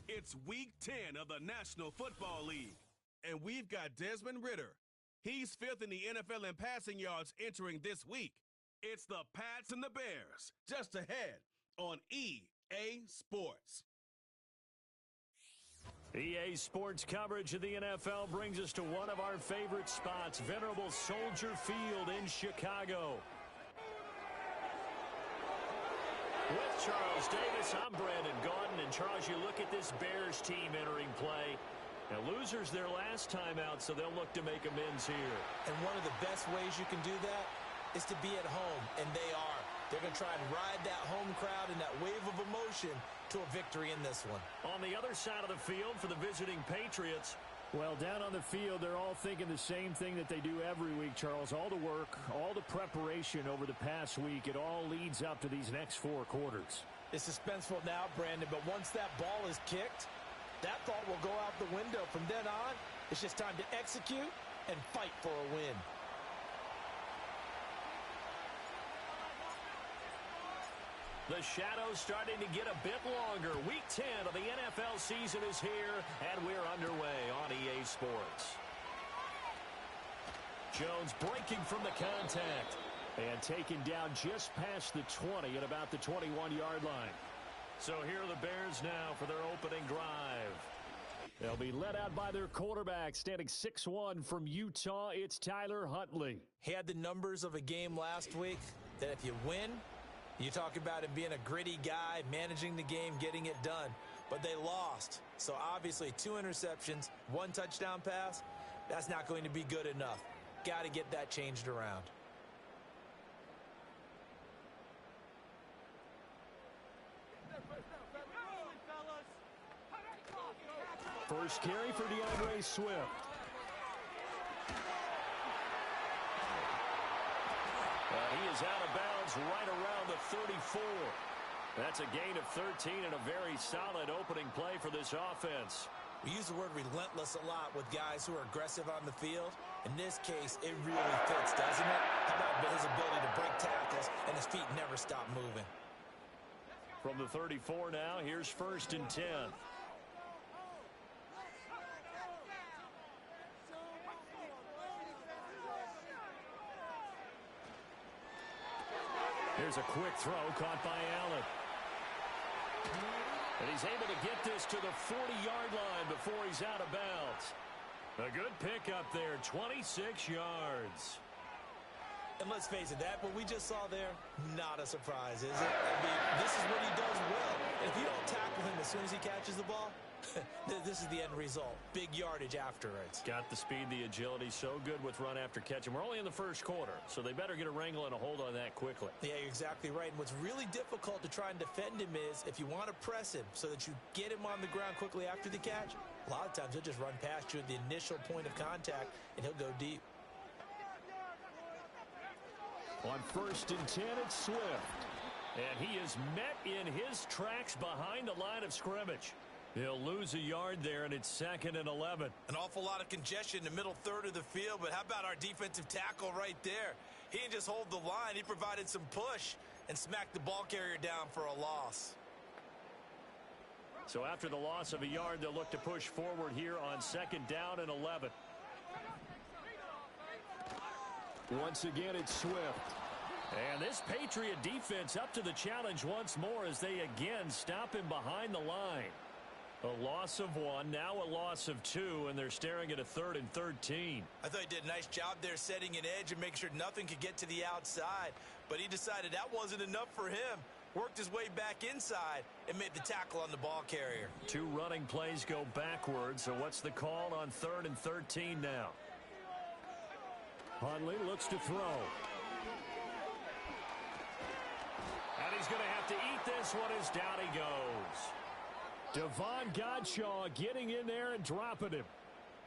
It's Week 10 of the National Football League, and we've got Desmond Ridder. He's fifth in the NFL in passing yards entering this week. It's the Pats and the Bears, just ahead on EA Sports. EA Sports coverage of the NFL brings us to one of our favorite spots, venerable Soldier Field in Chicago. With Charles Davis, I'm Brandon Gaudin. And Charles, you look at this Bears team entering play. Now, losers their last time out, so they'll look to make amends here. And one of the best ways you can do that is to be at home, and they are. They're going to try and ride that home crowd and that wave of emotion to a victory in this one. On the other side of the field for the visiting Patriots, well, down on the field, they're all thinking the same thing that they do every week, Charles. All the work, all the preparation over the past week, it all leads up to these next four quarters. It's suspenseful now, Brandon, but once that ball is kicked, that thought will go out the window. From then on, it's just time to execute and fight for a win. The shadow's starting to get a bit longer. Week 10 of the NFL season is here, and we're underway on EA Sports. Jones breaking from the contact and taken down just past the 20 at about the 21-yard line. So here are the Bears now for their opening drive. They'll be led out by their quarterback, standing 6'1" from Utah. It's Tyler Huntley. He had the numbers of a game last week that if you win, you talk about him being a gritty guy, managing the game, getting it done. But they lost. So obviously 2 interceptions, 1 touchdown pass, that's not going to be good enough. Got to get that changed around. First carry for DeAndre Swift. He is out of bounds right around the 34. That's a gain of 13 and a very solid opening play for this offense. We use the word relentless a lot with guys who are aggressive on the field. In this case, it really fits, doesn't it? How about his ability to break tackles and his feet never stop moving? From the 34 now, here's 1st and 10. Here's a quick throw caught by Allen. And he's able to get this to the 40-yard line before he's out of bounds. A good pickup there, 26 yards. And let's face it, that what we just saw there, not a surprise, is it? I mean, this is what he does well. And if you don't tackle him as soon as he catches the ball, this is the end result. Big yardage afterwards. Got the speed, the agility, so good with run after catch. And we're only in the first quarter, so they better get a wrangle and a hold on that quickly. Yeah, you're exactly right. And what's really difficult to try and defend him is if you want to press him so that you get him on the ground quickly after the catch, a lot of times he'll just run past you at the initial point of contact, and he'll go deep. On 1st and 10, it's Swift. And he is met in his tracks behind the line of scrimmage. He'll lose a yard there, and it's 2nd and 11. An awful lot of congestion in the middle third of the field, but how about our defensive tackle right there? He didn't just hold the line. He provided some push and smacked the ball carrier down for a loss. So after the loss of a yard, they'll look to push forward here on 2nd down and 11. Once again, it's Swift. And this Patriot defense up to the challenge once more as they again stop him behind the line. A loss of 1, now a loss of 2, and they're staring at a 3rd and 13. I thought he did a nice job there setting an edge and making sure nothing could get to the outside. But he decided that wasn't enough for him. Worked his way back inside and made the tackle on the ball carrier. 2 running plays go backwards, so what's the call on 3rd and 13 now? Huntley looks to throw. And he's going to have to eat this one as down he goes. Devon Godshaw getting in there and dropping him.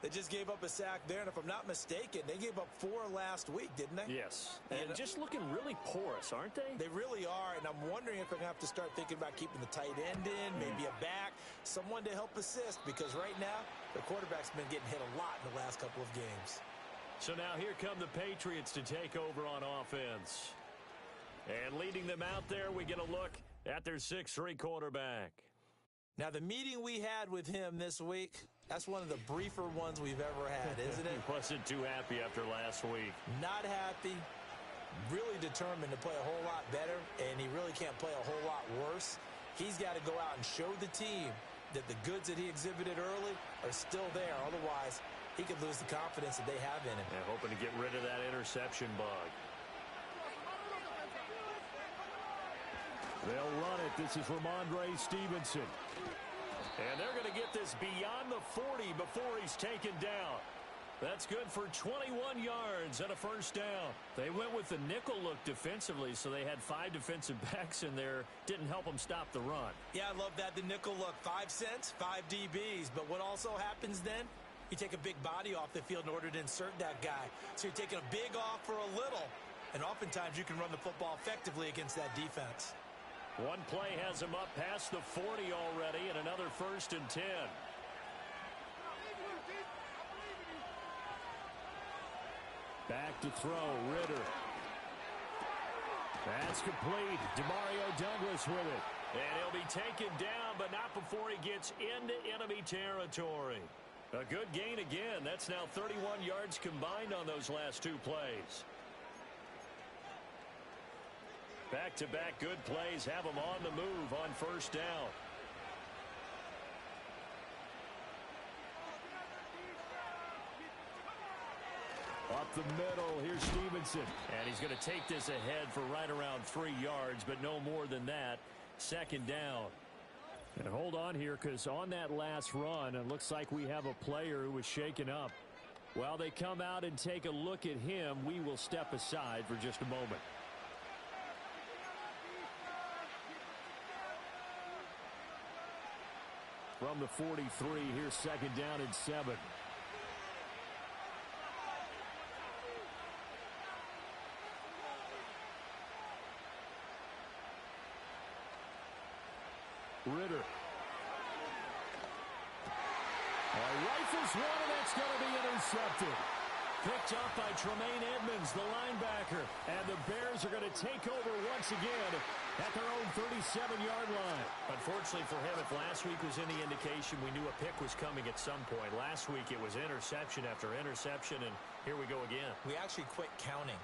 They just gave up a sack there, and if I'm not mistaken, they gave up 4 last week, didn't they? Yes, and just looking really porous, aren't they? They really are, and I'm wondering if they're going to have to start thinking about keeping the tight end in, maybe a back, someone to help assist, because right now, the quarterback's been getting hit a lot in the last couple of games. So now here come the Patriots to take over on offense. And leading them out there, we get a look at their 6'3" quarterback. Now, the meeting we had with him this week, that's one of the briefer ones we've ever had, isn't it? He wasn't too happy after last week. Not happy. Really determined to play a whole lot better, and he really can't play a whole lot worse. He's got to go out and show the team that the goods that he exhibited early are still there. Otherwise, he could lose the confidence that they have in him. Yeah, hoping to get rid of that interception bug. They'll run it. This is Ramondre Stevenson. And they're going to get this beyond the 40 before he's taken down. That's good for 21 yards and a first down. They went with the nickel look defensively, so they had 5 defensive backs in there. Didn't help them stop the run. Yeah, I love that, the nickel look. 5 cents, 5 DBs. But what also happens then? You take a big body off the field in order to insert that guy. So you're taking a big off for a little. And oftentimes you can run the football effectively against that defense. One play has him up past the 40 already, and another 1st and 10. Back to throw, Ritter. That's complete. Demario Douglas with it. And he'll be taken down, but not before he gets into enemy territory. A good gain again. That's now 31 yards combined on those last 2 plays. Back-to-back good plays have him on the move on first down. Up the middle, here's Stevenson. And he's going to take this ahead for right around 3 yards, but no more than that. 2nd down. And hold on here, because on that last run, it looks like we have a player who was shaken up. While they come out and take a look at him, we will step aside for just a moment. From the 43, here's 2nd down and 7. Ritter. Rifles one, and that's going to be intercepted. Picked up by Tremaine Edmonds, the linebacker. And the Bears are going to take over once again at their own 37-yard line. Unfortunately for him, if last week was any indication, we knew a pick was coming at some point. Last week it was interception after interception, and here we go again. We actually quit counting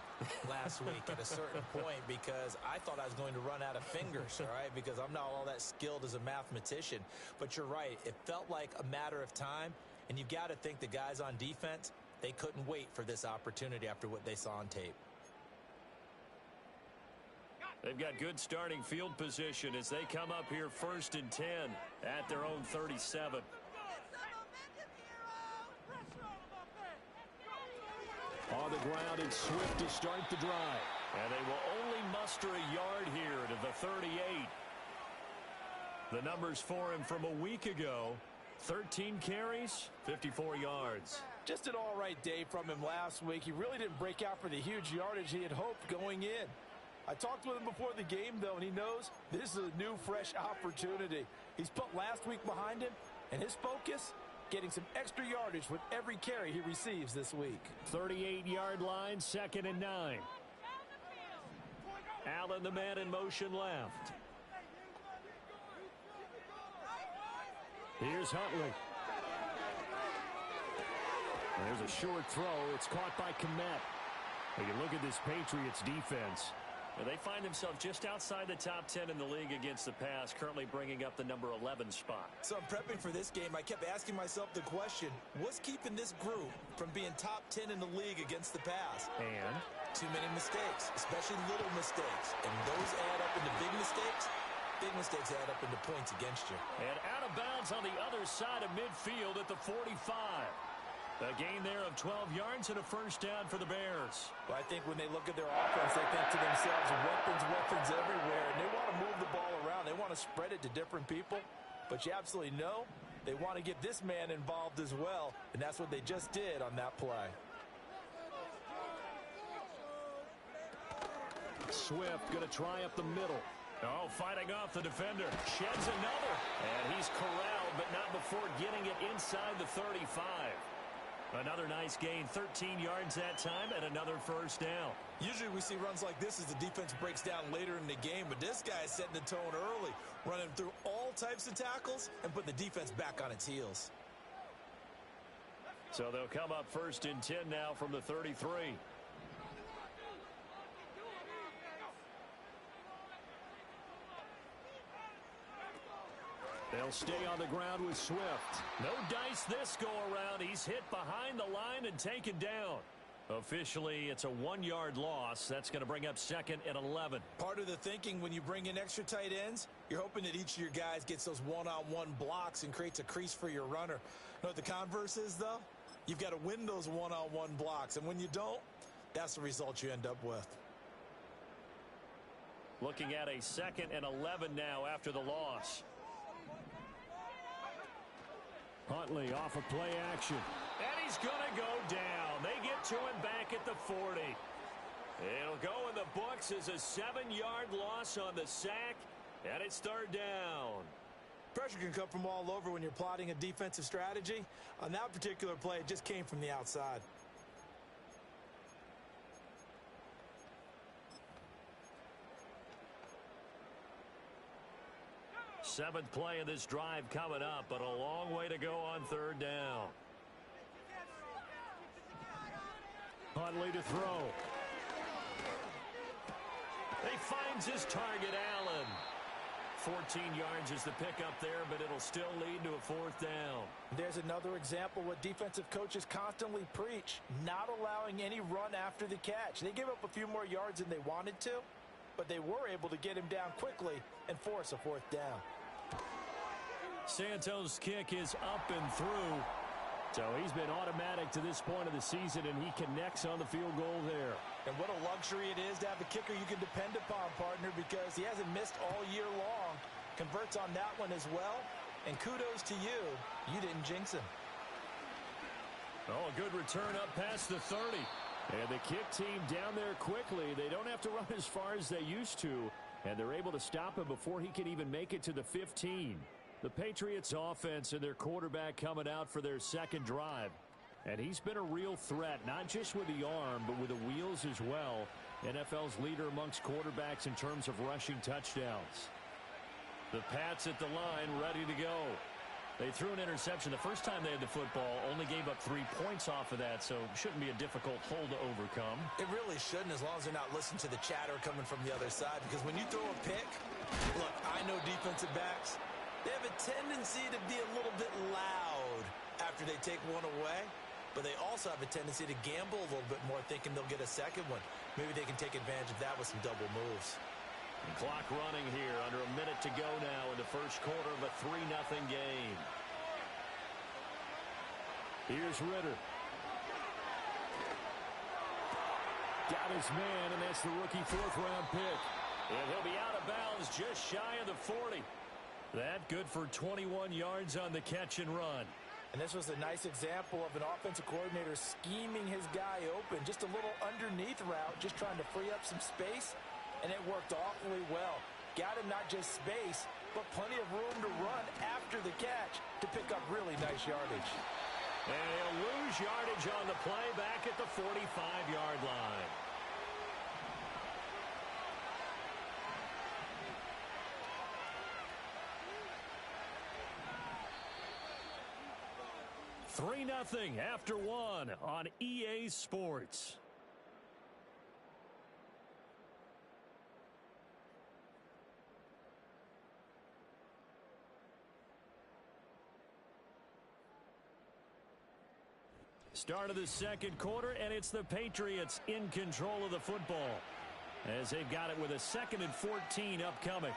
last week at a certain point because I thought I was going to run out of fingers, all right, because I'm not all that skilled as a mathematician. But you're right. It felt like a matter of time, and you've got to think the guys on defense, they couldn't wait for this opportunity after what they saw on tape. They've got good starting field position as they come up here 1st and 10 at their own 37. On the ground, it's Swift to start the drive. And they will only muster a yard here to the 38. The numbers for him from a week ago, 13 carries, 54 yards. Just an all-right day from him last week. He really didn't break out for the huge yardage he had hoped going in. I talked with him before the game, though, and he knows this is a new, fresh opportunity. He's put last week behind him, and his focus, getting some extra yardage with every carry he receives this week. 38-yard line, 2nd and 9. Allen, the man in motion left. Here's Huntley. There's a short throw. It's caught by Kmet. When you look at this Patriots defense, they find themselves just outside the top 10 in the league against the pass, currently bringing up the number 11 spot. So I'm prepping for this game. I kept asking myself the question, what's keeping this group from being top 10 in the league against the pass? And? Too many mistakes, especially little mistakes. And those add up into big mistakes. Big mistakes add up into points against you. And out of bounds on the other side of midfield at the 45. A gain there of 12 yards and a first down for the Bears. Well, I think when they look at their offense, they think to themselves, weapons everywhere. And they want to move the ball around. They want to spread it to different people. But you absolutely know they want to get this man involved as well. And that's what they just did on that play. Swift going to try up the middle. Oh, fighting off the defender. Sheds another. And he's corralled, but not before getting it inside the 35. Another nice gain, 13 yards that time, and another first down. Usually we see runs like this as the defense breaks down later in the game, but this guy is setting the tone early, running through all types of tackles and put the defense back on its heels. So they'll come up 1st and 10 now from the 33. They'll stay on the ground with Swift. No dice this go-around. He's hit behind the line and taken down. Officially, it's a 1-yard loss. That's going to bring up 2nd and 11. Part of the thinking when you bring in extra tight ends, you're hoping that each of your guys gets those one-on-one blocks and creates a crease for your runner. You know what the converse is, though? You've got to win those one-on-one blocks, and when you don't, that's the result you end up with. Looking at a 2nd and 11 now after the loss. Huntley off of play action. And he's going to go down. They get to him back at the 40. It'll go in the books as a 7-yard loss on the sack, and it's 3rd down. Pressure can come from all over when you're plotting a defensive strategy. On that particular play, it just came from the outside. Seventh play of this drive coming up, but a long way to go on 3rd down. Huntley to throw. He finds his target, Allen. 14 yards is the pickup there, but it'll still lead to a 4th down. There's another example what defensive coaches constantly preach, not allowing any run after the catch. They gave up a few more yards than they wanted to, but they were able to get him down quickly and force a 4th down. Santos' kick is up and through. So he's been automatic to this point of the season, and he connects on the field goal there. And what a luxury it is to have a kicker you can depend upon, partner, because he hasn't missed all year long. Converts on that one as well. And kudos to you. You didn't jinx him. Oh, a good return up past the 30. And the kick team down there quickly. They don't have to run as far as they used to. And they're able to stop him before he can even make it to the 15. The Patriots offense and their quarterback coming out for their 2nd drive. And he's been a real threat, not just with the arm, but with the wheels as well. NFL's leader amongst quarterbacks in terms of rushing touchdowns. The Pats at the line, ready to go. They threw an interception the first time they had the football, only gave up 3 points off of that, so shouldn't be a difficult hole to overcome. It really shouldn't, as long as they're not listening to the chatter coming from the other side, because when you throw a pick, look, I know defensive backs, they have a tendency to be a little bit loud after they take one away, but they also have a tendency to gamble a little bit more, thinking they'll get a second one. Maybe they can take advantage of that with some double moves. And clock running here, under a minute to go now in the first quarter of a 3-0 game. Here's Ritter. Got his man, and that's the rookie 4th-round pick. And he'll be out of bounds just shy of the 40. That good for 21 yards on the catch and run. And this was a nice example of an offensive coordinator scheming his guy open. Just a little underneath route, just trying to free up some space, and it worked awfully well. Got him not just space, but plenty of room to run after the catch to pick up really nice yardage. And he'll lose yardage on the play back at the 45-yard line. Three 3-0 after 1 on EA Sports. Start of the 2nd quarter, and it's the Patriots in control of the football as they've got it with a 2nd and 14 upcoming.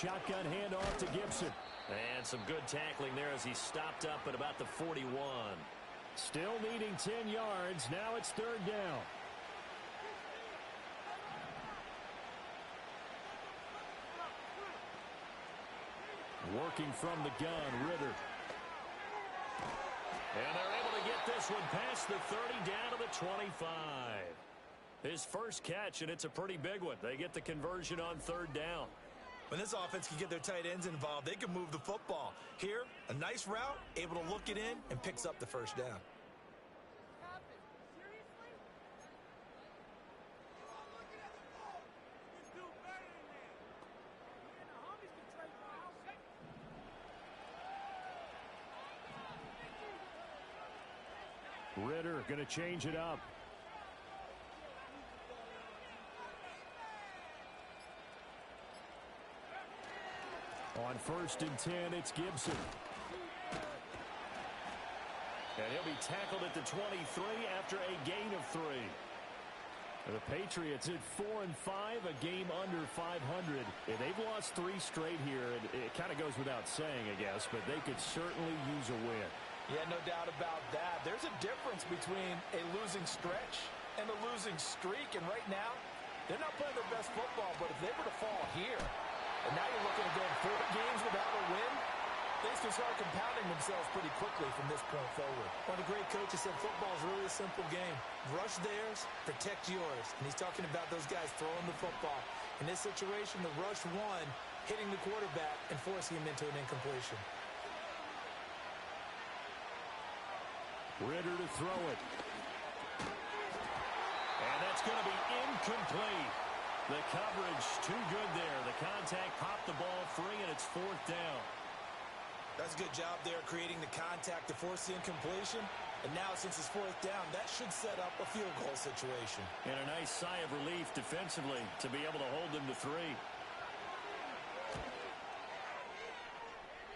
Shotgun handoff to Gibson. And some good tackling there as he stopped up at about the 41. Still needing 10 yards. Now it's 3rd down. Working from the gun, Ritter. And they're able to get this one past the 30 down to the 25. His first catch, and it's a pretty big one. They get the conversion on 3rd down. When this offense can get their tight ends involved, they can move the football. Here, a nice route, able to look it in, and picks up the first down. Ritter going to change it up. On 1st and 10, it's Gibson. And he'll be tackled at the 23 after a gain of 3. The Patriots at 4-5, a game under 500. And they've lost 3 straight here. And it kind of goes without saying, I guess, but they could certainly use a win. Yeah, no doubt about that. There's a difference between a losing stretch and a losing streak. And right now, they're not playing their best football. But if they were to fall here, and now you're looking at going 4 games without a win, things can start compounding themselves pretty quickly from this point forward. One of the great coaches said football is really a simple game. Rush theirs, protect yours. And he's talking about those guys throwing the football. In this situation, the rush won, hitting the quarterback and forcing him into an incompletion. Ritter to throw it. And that's going to be incomplete. The coverage too good there. The contact popped the ball free, and it's 4th down. That's a good job there creating the contact to force the incompletion. And now since it's 4th down, that should set up a field goal situation. And a nice sigh of relief defensively to be able to hold them to 3.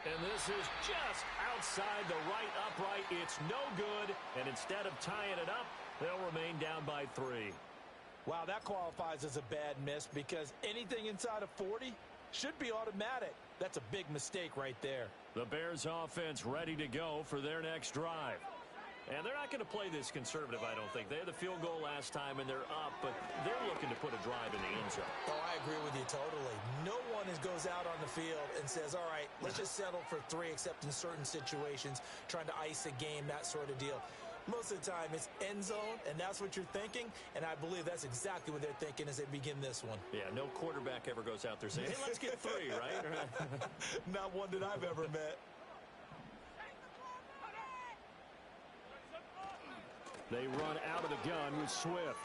And this is just outside the right upright. It's no good. And instead of tying it up, they'll remain down by 3. Wow, that qualifies as a bad miss because anything inside of 40 should be automatic. That's a big mistake right there. The Bears offense ready to go for their next drive. And they're not going to play this conservative, I don't think. They had the field goal last time, and they're up, but they're looking to put a drive in the end zone. Oh, I agree with you totally. No one goes out on the field and says, all right, let's just settle for 3, except in certain situations, trying to ice a game, that sort of deal. Most of the time, it's end zone, and that's what you're thinking, and I believe that's exactly what they're thinking as they begin this one. Yeah, no quarterback ever goes out there saying, hey, let's get 3, right? Not one that I've ever met. They run out of the gun with Swift.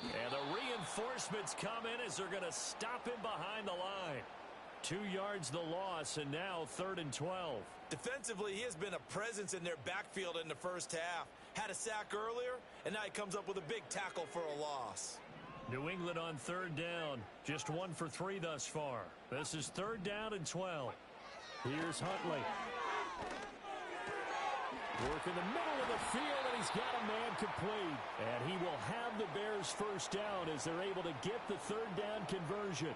And the reinforcements come in as they're going to stop him behind the line. 2 yards the loss, and now 3rd and 12. Defensively, he has been a presence in their backfield in the first half. Had a sack earlier, and now he comes up with a big tackle for a loss. New England on 3rd down. Just 1 for 3 thus far. This is 3rd down and 12. Here's Huntley. Work in the middle of the field, and he's got a man complete. And he will have the Bears first down as they're able to get the 3rd down conversion.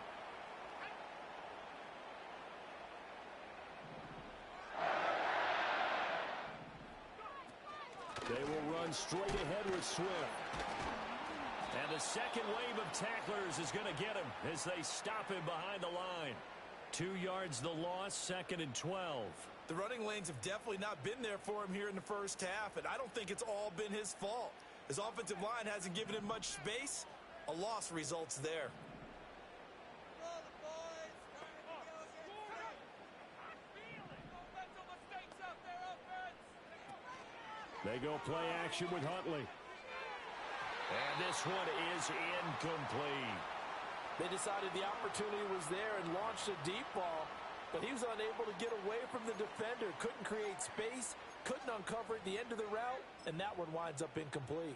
They will run straight ahead with Swift. And the second wave of tacklers is going to get him as they stop him behind the line. 2 yards the loss, 2nd and 12. The running lanes have definitely not been there for him here in the first half, and I don't think it's all been his fault. His offensive line hasn't given him much space. A loss results there. They go play action with Huntley. And this one is incomplete. They decided the opportunity was there and launched a deep ball, but he was unable to get away from the defender. Couldn't create space, couldn't uncover at the end of the route, and that one winds up incomplete.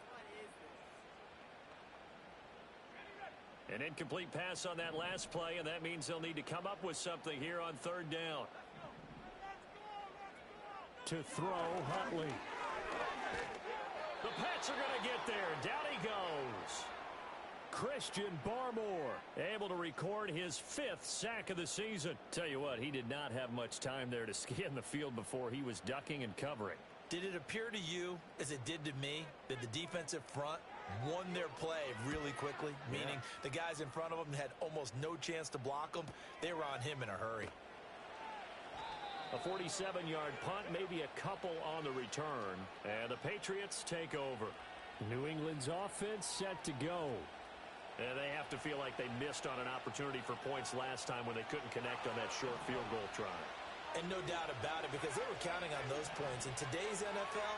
An incomplete pass on that last play, and that means they'll need to come up with something here on 3rd down. To throw, Huntley. The Pats are going to get there. Down he goes. Christian Barmore able to record his 5th sack of the season. Tell you what, he did not have much time there to scan the field before he was ducking and covering. Did it appear to you, as it did to me, that the defensive front won their play really quickly? Meaning the guys in front of them had almost no chance to block them. They were on him in a hurry. A 47-yard punt, maybe a couple on the return. And the Patriots take over. New England's offense set to go. And they have to feel like they missed on an opportunity for points last time when they couldn't connect on that short field goal try. And no doubt about it, because they were counting on those points. In today's NFL,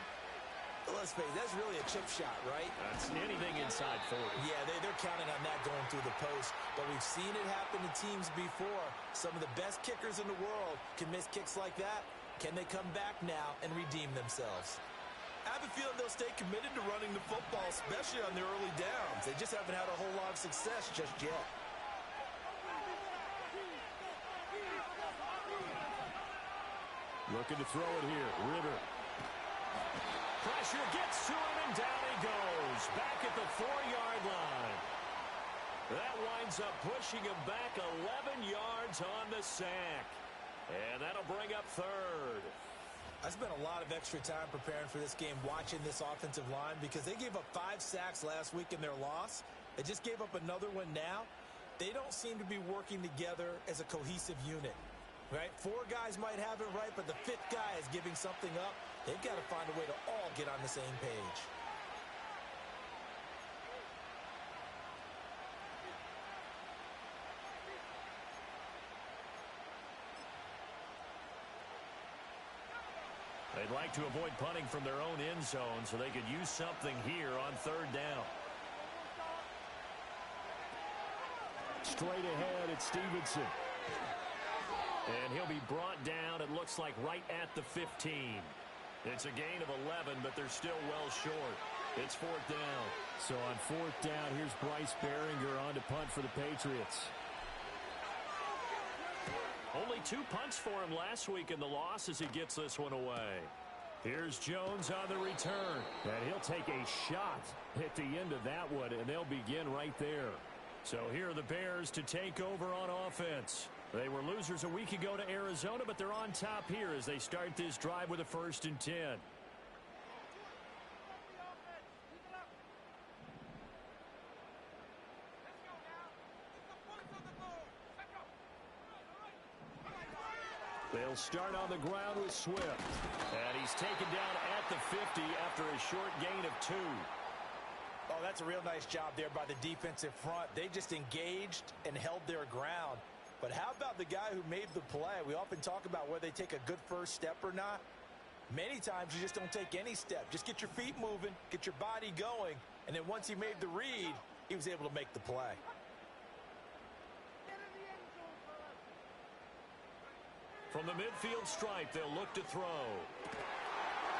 let's face it, that's really a chip shot, right? That's anything inside 40. Yeah, they're counting on that going through the post. But we've seen it happen to teams before. Some of the best kickers in the world can miss kicks like that. Can they come back now and redeem themselves? I have a feeling they'll stay committed to running the football, especially on their early downs. They just haven't had a whole lot of success just yet. Looking to throw it here. Ritter. Pressure gets to him, and down he goes. Back at the 4-yard line. That winds up pushing him back 11 yards on the sack. And that'll bring up third. I spent a lot of extra time preparing for this game watching this offensive line because they gave up 5 sacks last week in their loss. They just gave up another one now. They don't seem to be working together as a cohesive unit, right? 4 guys might have it right, but the 5th guy is giving something up. They've got to find a way to all get on the same page. They'd like to avoid punting from their own end zone so they could use something here on 3rd down. Straight ahead, it's Stevenson. And he'll be brought down, it looks like, right at the 15. It's a gain of 11, but they're still well short. It's 4th down. So on 4th down, here's Bryce Behringer on to punt for the Patriots. Only 2 punts for him last week in the loss as he gets this one away. Here's Jones on the return. And he'll take a shot at the end of that one, and they'll begin right there. So here are the Bears to take over on offense. They were losers a week ago to Arizona, but they're on top here as they start this drive with a 1st and 10. They'll start on the ground with Swift. And he's taken down at the 50 after a short gain of 2. Oh, that's a real nice job there by the defensive front. They just engaged and held their ground. But how about the guy who made the play? We often talk about whether they take a good first step or not. Many times you just don't take any step. Just get your feet moving, get your body going, and then once he made the read, he was able to make the play. From the midfield stripe, they'll look to throw.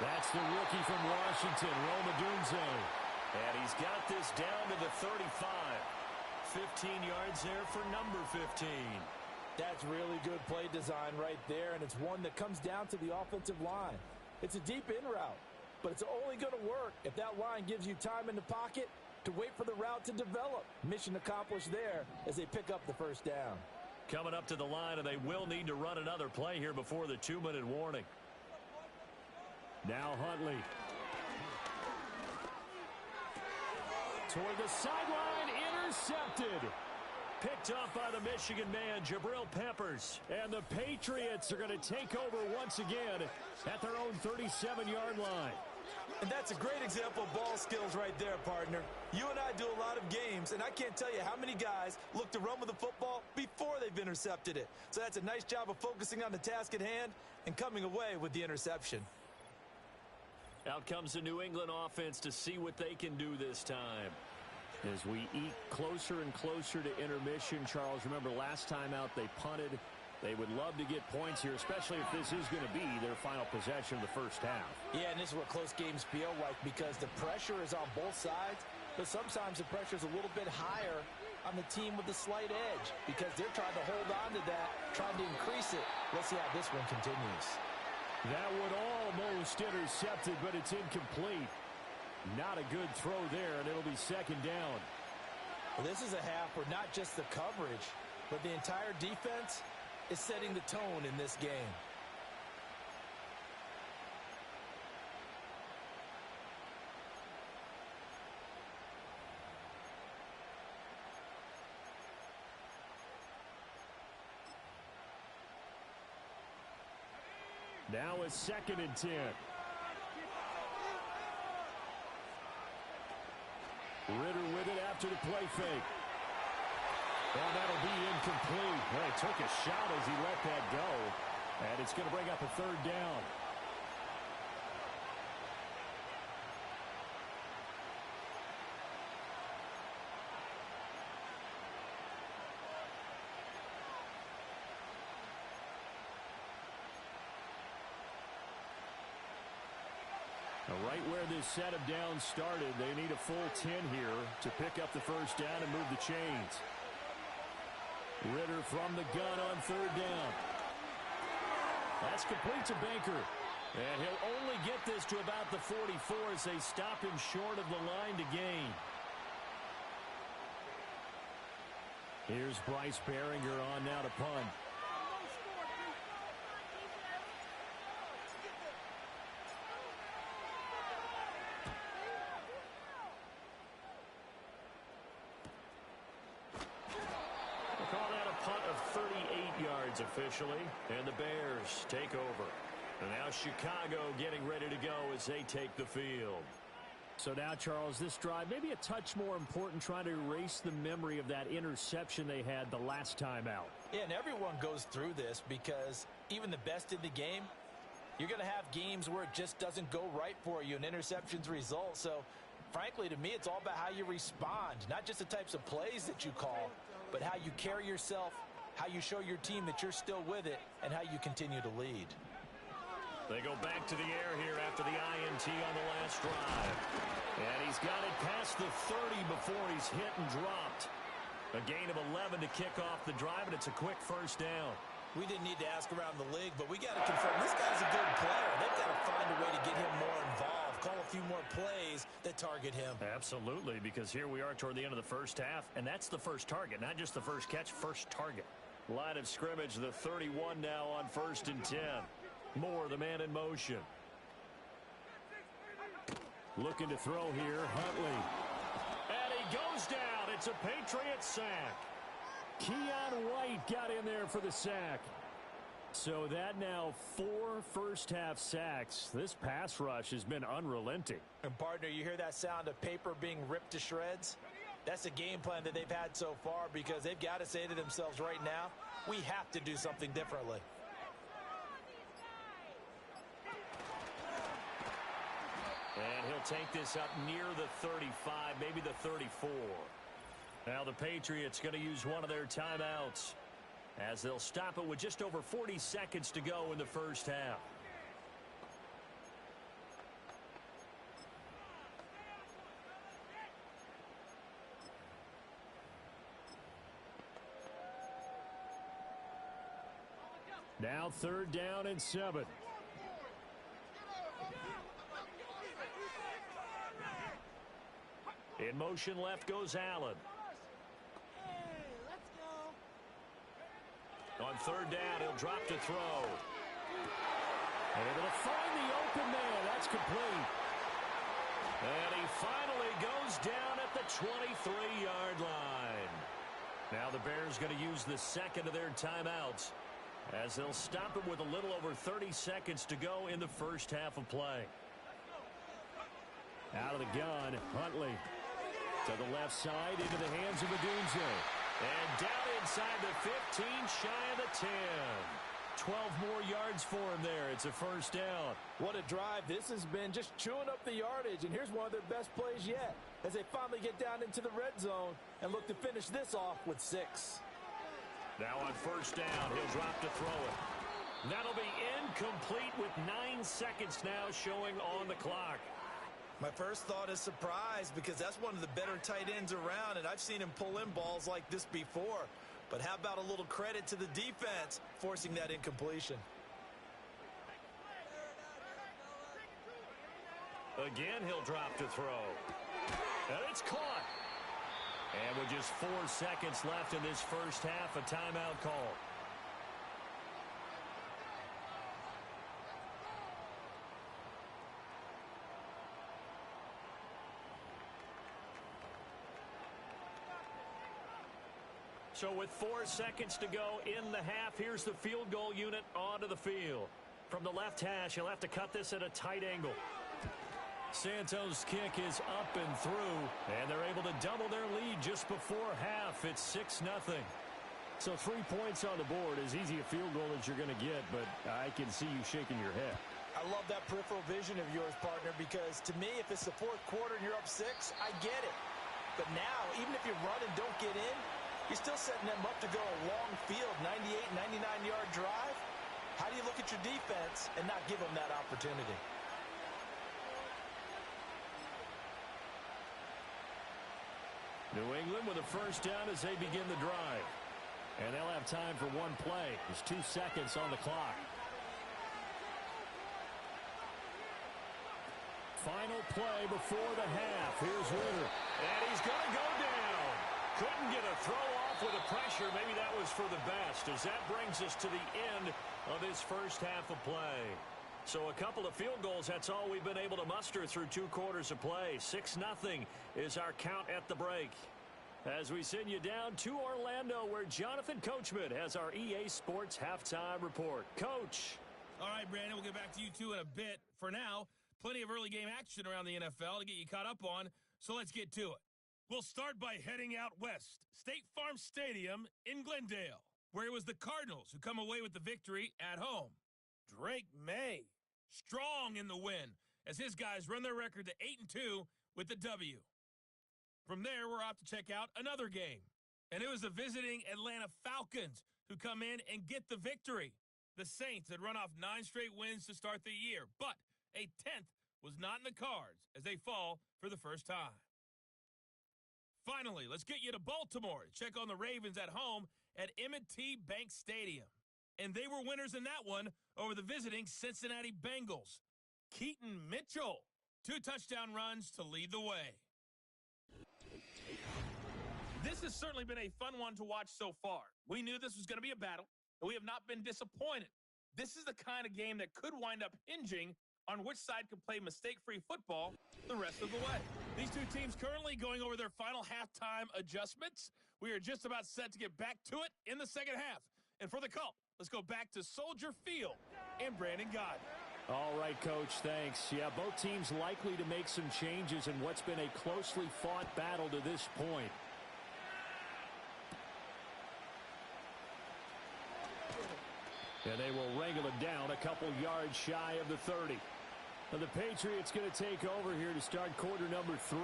That's the rookie from Washington, Rome Odunze. And he's got this down to the 35. 15 yards there for number 15. That's really good play design right there, and it's one that comes down to the offensive line. It's a deep in route, but it's only going to work if that line gives you time in the pocket to wait for the route to develop. Mission accomplished there as they pick up the 1st down. Coming up to the line, and they will need to run another play here before the 2-minute warning. Now Huntley. Toward the sideline, intercepted. Picked up by the Michigan man, Jabril Peppers. And the Patriots are going to take over once again at their own 37-yard line. And that's a great example of ball skills right there, partner. You and I do a lot of games, and I can't tell you how many guys look to run with the football before they've intercepted it. So that's a nice job of focusing on the task at hand and coming away with the interception. Out comes the New England offense to see what they can do this time. As we eke closer and closer to intermission, Charles, remember last time out they punted. They would love to get points here, especially if this is going to be their final possession of the 1st half. Yeah, and this is what close games feel like because the pressure is on both sides, but sometimes the pressure is a little bit higher on the team with the slight edge because they're trying to hold on to that, trying to increase it. Let's see how this one continues. That would almost intercepted, but it's incomplete. Not a good throw there, and it'll be 2nd down. Well, this is a half where not just the coverage, but the entire defense is setting the tone in this game. Now it's 2nd and 10. Ritter with it after the play fake. And that'll be incomplete. Well, he took a shot as he let that go. And it's going to bring up a third down. Right where this set of downs started, they need a full 10 here to pick up the first down and move the chains. Ritter from the gun on third down. That's complete to Baker. And he'll only get this to about the 44 as they stop him short of the line to gain. Here's Bryce Behringer on now to punt. Officially, and the Bears take over. And now Chicago getting ready to go as they take the field. So now, Charles, this drive maybe a touch more important, trying to erase the memory of that interception they had the last time out. Yeah, and everyone goes through this because even the best in the game, you're going to have games where it just doesn't go right for you and interceptions result. So, frankly, to me, it's all about how you respond, not just the types of plays that you call, but how you carry yourself, how you show your team that you're still with it, and how you continue to lead. They go back to the air here after the INT on the last drive. And he's got it past the 30 before he's hit and dropped. A gain of 11 to kick off the drive, and it's a quick first down. We didn't need to ask around the league, but we got to confirm this guy's a good player. They've got to find a way to get him more involved, call a few more plays that target him. Absolutely, because here we are toward the end of the first half, and that's the first target, not just the first catch, first target. Line of scrimmage, the 31 now on 1st and 10. Moore, the man in motion. Looking to throw here, Huntley. And he goes down. It's a Patriots sack. Keon White got in there for the sack. So that now 4 first-half sacks. This pass rush has been unrelenting. And, partner, you hear that sound of paper being ripped to shreds? That's a game plan that they've had so far because they've got to say to themselves right now, we have to do something differently. And he'll take this up near the 35, maybe the 34. Now the Patriots going to use one of their timeouts as they'll stop it with just over 40 seconds to go in the first half. Now 3rd down and 7. In motion left goes Allen. On 3rd down, he'll drop to throw. Able to find the open man. That's complete. And he finally goes down at the 23-yard line. Now the Bears going to use the second of their timeouts as they'll stop it with a little over 30 seconds to go in the first half of play. Out of the gun, Huntley to the left side into the hands of Odunze. And down inside the 15, shy of the 10. 12 more yards for him there. It's a first down. What a drive this has been, just chewing up the yardage. And here's one of their best plays yet as they finally get down into the red zone and look to finish this off with 6. Now on first down, he'll drop to throw it. That'll be incomplete with 9 seconds now showing on the clock. My first thought is surprise because that's one of the better tight ends around, and I've seen him pull in balls like this before. But how about a little credit to the defense forcing that incompletion? Again, he'll drop to throw. And it's caught. And with just 4 seconds left in this first half, a timeout call. So with 4 seconds to go in the half, here's the field goal unit onto the field. From the left hash, he'll have to cut this at a tight angle. Santos' kick is up and through, and they're able to double their lead just before half. It's 6-0. So 3 points on the board is easy a field goal that you're going to get, but I can see you shaking your head. I love that peripheral vision of yours, partner, because to me, if it's the fourth quarter and you're up 6, I get it. But now, even if you run and don't get in, you're still setting them up to go a long field, 98, 99-yard drive. How do you look at your defense and not give them that opportunity? New England with a first down as they begin the drive. And they'll have time for one play. There's 2 seconds on the clock. Final play before the half. Here's Ritter. And he's going to go down. Couldn't get a throw off with the pressure. Maybe that was for the best, as that brings us to the end of this first half of play. So a couple of field goals, that's all we've been able to muster through 2 quarters of play. 6-0 is our count at the break. As we send you down to Orlando, where Jonathan Coachman has our EA Sports Halftime Report. Coach. All right, Brandon, we'll get back to you two in a bit. For now, plenty of early game action around the NFL to get you caught up on, so let's get to it. We'll start by heading out west, State Farm Stadium in Glendale, where it was the Cardinals who come away with the victory at home. Drake May, strong in the win, as his guys run their record to 8-2 with the W. From there, we're off to check out another game, and it was the visiting Atlanta Falcons who come in and get the victory. The Saints had run off 9 straight wins to start the year, but a 10th was not in the cards as they fall for the first time. Finally, let's get you to Baltimore to check on the Ravens at home at M&T Bank Stadium. And they were winners in that one over the visiting Cincinnati Bengals. Keaton Mitchell, 2 touchdown runs to lead the way. This has certainly been a fun one to watch so far. We knew this was going to be a battle, and we have not been disappointed. This is the kind of game that could wind up hinging on which side can play mistake-free football the rest of the way. These two teams currently going over their final halftime adjustments. We are just about set to get back to it in the second half. And for the call, let's go back to Soldier Field and Brandon God. All right, Coach, thanks. Yeah, both teams likely to make some changes in what's been a closely fought battle to this point. And they will wrangle it down a couple yards shy of the 30. Now the Patriots going to take over here to start quarter number 3.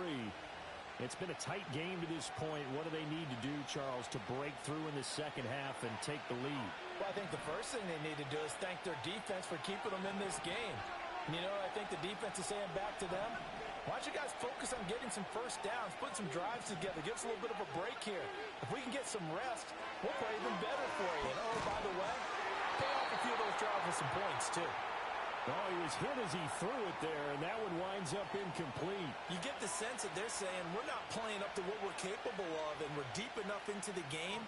It's been a tight game to this point. What do they need to do, Charles, to break through in the second half and take the lead? Well, I think the first thing they need to do is thank their defense for keeping them in this game. And you know, I think the defense is saying back to them, why don't you guys focus on getting some first downs, put some drives together, give us a little bit of a break here. If we can get some rest, we'll play even better for you. And oh, by the way, pay off a few of those drives with some points, too. Oh, he was hit as he threw it there, and that one winds up incomplete. You get the sense that they're saying we're not playing up to what we're capable of, and we're deep enough into the game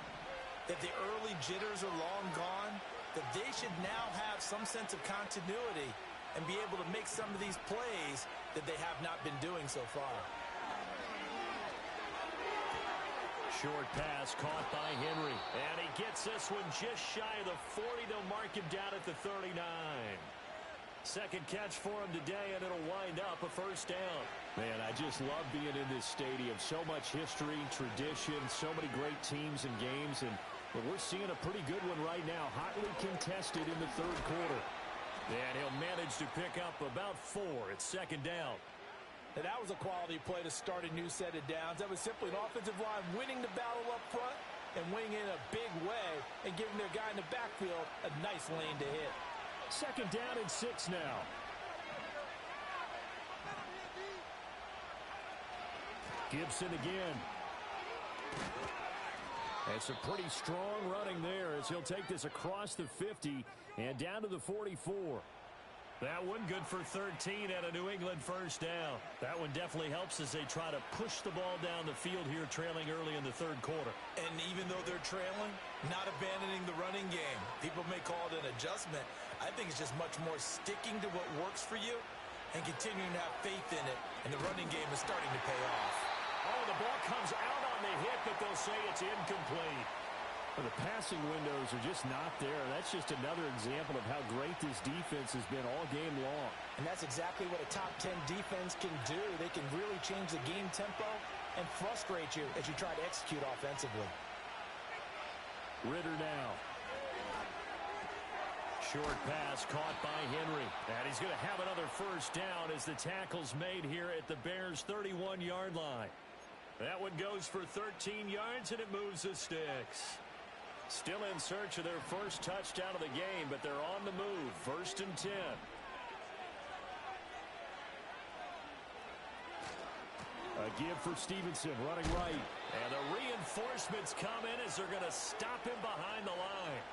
that the early jitters are long gone, that they should now have some sense of continuity and be able to make some of these plays that they have not been doing so far. Short pass caught by Henry. And he gets this one just shy of the 40. They'll mark him down at the 39. Second catch for him today, and it'll wind up a first down. Man, I just love being in this stadium. So much history, tradition, so many great teams and games. And we're seeing a pretty good one right now, hotly contested in the third quarter. And he'll manage to pick up about 4. It's second down. And that was a quality play to start a new set of downs. That was simply an offensive line winning the battle up front and winning in a big way and giving their guy in the backfield a nice lane to hit. Second down and 6 now. Gibson again. It's a pretty strong running there as he'll take this across the 50 and down to the 44. That one good for 13 and a New England first down. That one definitely helps as they try to push the ball down the field here, trailing early in the third quarter. And even though they're trailing, not abandoning the running game. People may call it an adjustment. I think it's just much more sticking to what works for you and continuing to have faith in it. And the running game is starting to pay off. Oh, the ball comes out on the hit, but they'll say it's incomplete. Well, the passing windows are just not there. That's just another example of how great this defense has been all game long. And that's exactly what a top 10 defense can do. They can really change the game tempo and frustrate you as you try to execute offensively. Ritter now. Short pass caught by Henry. And he's going to have another first down as the tackle's made here at the Bears' 31-yard line. That one goes for 13 yards, and it moves the sticks. Still in search of their first touchdown of the game, but they're on the move. 1st and 10. A give for Stevenson, running right. And the reinforcements come in as they're going to stop him behind the line.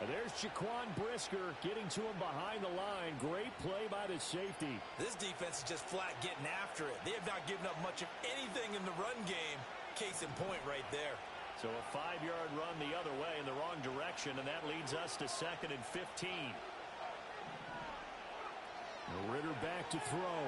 And there's Jaquan Brisker getting to him behind the line. Great play by the safety. This defense is just flat getting after it. They have not given up much of anything in the run game. Case in point right there. So a 5-yard run the other way in the wrong direction, and that leads us to 2nd and 15. Ritter back to throw.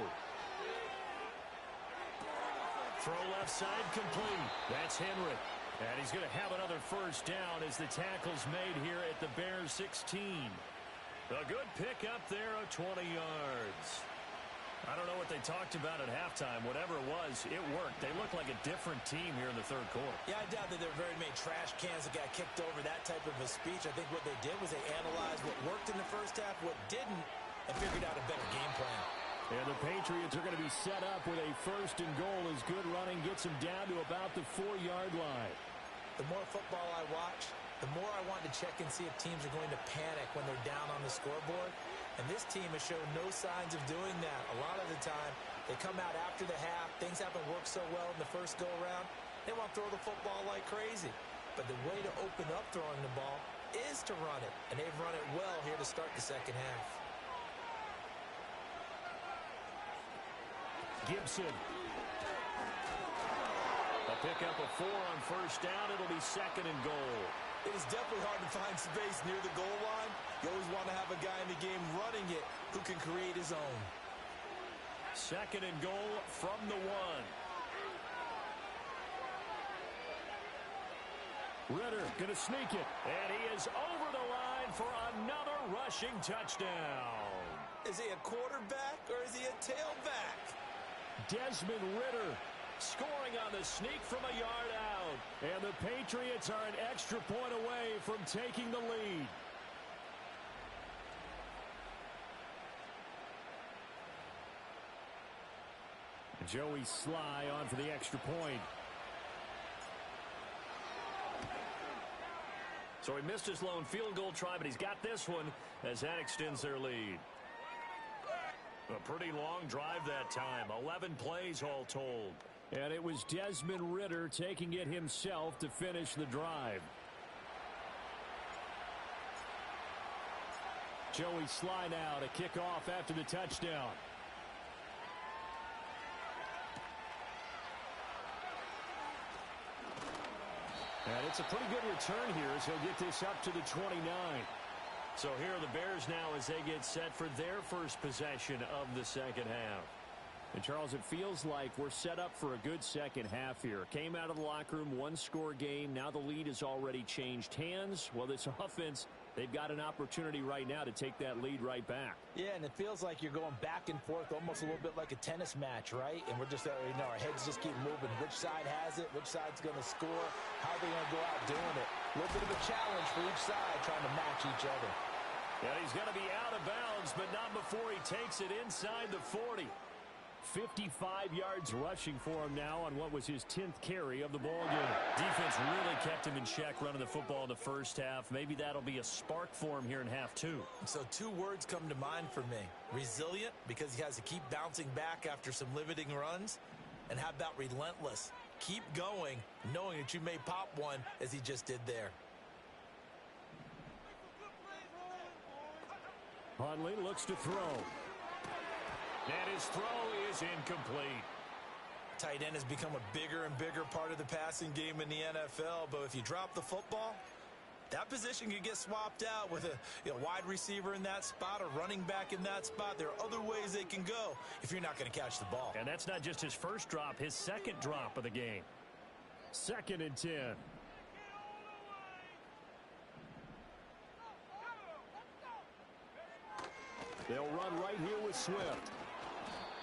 Throw left side complete. That's Henry. And he's going to have another first down as the tackle's made here at the Bears 16. A good pickup there of 20 yards. I don't know what they talked about at halftime. Whatever it was, it worked. They look like a different team here in the 3rd quarter. Yeah, I doubt that there are very many trash cans that got kicked over, that type of a speech. I think what they did was they analyzed what worked in the first half, what didn't, and figured out a better game plan. And the Patriots are going to be set up with a 1st and goal as good running gets them down to about the 4-yard line. The more football I watch, the more I want to check and see if teams are going to panic when they're down on the scoreboard. And this team has shown no signs of doing that. A lot of the time, they come out after the half. Things haven't worked so well in the first go-around. They want to throw the football like crazy. But the way to open up throwing the ball is to run it. And they've run it well here to start the second half. Gibson. A pickup of 4 on first down. It'll be 2nd and goal. It is definitely hard to find space near the goal line. You always want to have a guy in the game running it who can create his own. 2nd and goal from the 1. Ritter going to sneak it. And he is over the line for another rushing touchdown. Is he a quarterback or is he a tailback? Desmond Ritter scoring on the sneak from a yard out. And the Patriots are an extra point away from taking the lead. Joey Sly on for the extra point. So he missed his lone field goal try, but he's got this one as that extends their lead. A pretty long drive that time. 11 plays all told. And it was Desmond Ritter taking it himself to finish the drive. Joey Sly now to kick off after the touchdown. And it's a pretty good return here as he'll get this up to the 29. So here are the Bears now as they get set for their first possession of the second half. And, Charles, it feels like we're set up for a good second half here. Came out of the locker room, one-score game. Now the lead has already changed hands. Well, this offense, they've got an opportunity right now to take that lead right back. Yeah, and it feels like you're going back and forth almost a little bit like a tennis match, right? And we're just, our heads just keep moving. Which side has it? Which side's going to score? How are they going to go out doing it? A little bit of a challenge for each side trying to match each other. Yeah, he's going to be out of bounds, but not before he takes it inside the 40. 55 yards rushing for him now on what was his 10th carry of the ball game. Defense really kept him in check running the football in the first half. Maybe that'll be a spark for him here in half two. So 2 words come to mind for me. Resilient, because he has to keep bouncing back after some limiting runs. And how about relentless? Keep going, knowing that you may pop one as he just did there. Hundley looks to throw. And his throw is incomplete. Tight end has become a bigger and bigger part of the passing game in the NFL, but if you drop the football, that position can get swapped out with a wide receiver in that spot, a running back in that spot. There are other ways they can go if you're not going to catch the ball. And that's not just his first drop, his second drop of the game. 2nd and 10. They'll run right here with Swift.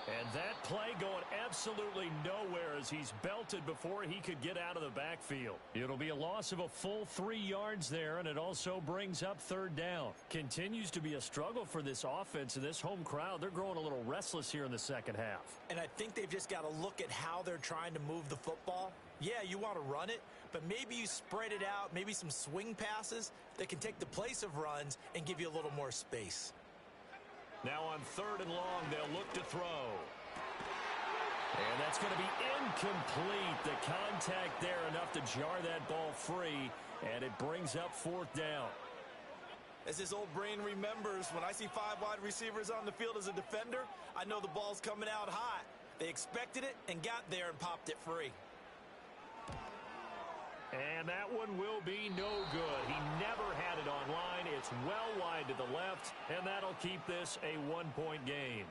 And that play going absolutely nowhere as he's belted before he could get out of the backfield. It'll be a loss of a full 3 yards there, and it also brings up third down. Continues to be a struggle for this offense and this home crowd. They're growing a little restless here in the second half. And I think they've just got to look at how they're trying to move the football. Yeah, you want to run it, but maybe you spread it out, maybe some swing passes that can take the place of runs and give you a little more space. Now on 3rd and long, they'll look to throw. And that's going to be incomplete. The contact there enough to jar that ball free, and it brings up 4th down. As his old brain remembers, when I see 5 wide receivers on the field as a defender, I know the ball's coming out hot. They expected it and got there and popped it free. And that one will be no good. He never had it online. It's well wide to the left, and that'll keep this a 1-point game.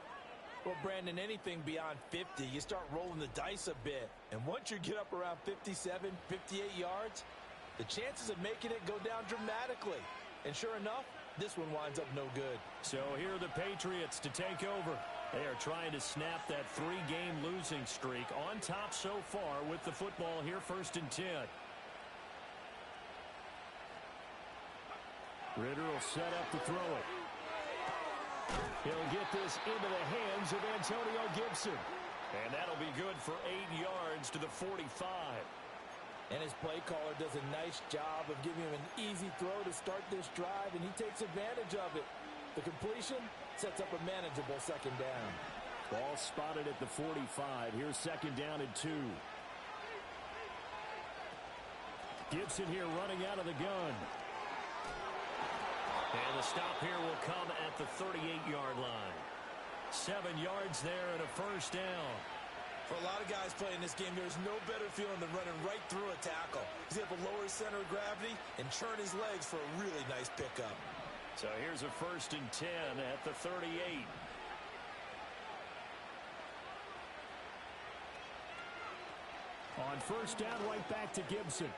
Well, Brandon, anything beyond 50, you start rolling the dice a bit. And once you get up around 57, 58 yards, the chances of making it go down dramatically. And sure enough, this one winds up no good. So here are the Patriots to take over. They are trying to snap that 3-game losing streak on top so far with the football here, 1st and 10. Ritter will set up to throw it. He'll get this into the hands of Antonio Gibson. And that'll be good for 8 yards to the 45. And his play caller does a nice job of giving him an easy throw to start this drive, and he takes advantage of it. The completion sets up a manageable 2nd down. Ball spotted at the 45. Here's 2nd down and 2. Gibson here running out of the gun. And the stop here will come at the 38-yard line. 7 yards there and a 1st down. For a lot of guys playing this game, there's no better feeling than running right through a tackle. He's able to lower his center of gravity and churn his legs for a really nice pickup. So here's a 1st and 10 at the 38. On 1st down, right back to Gibson.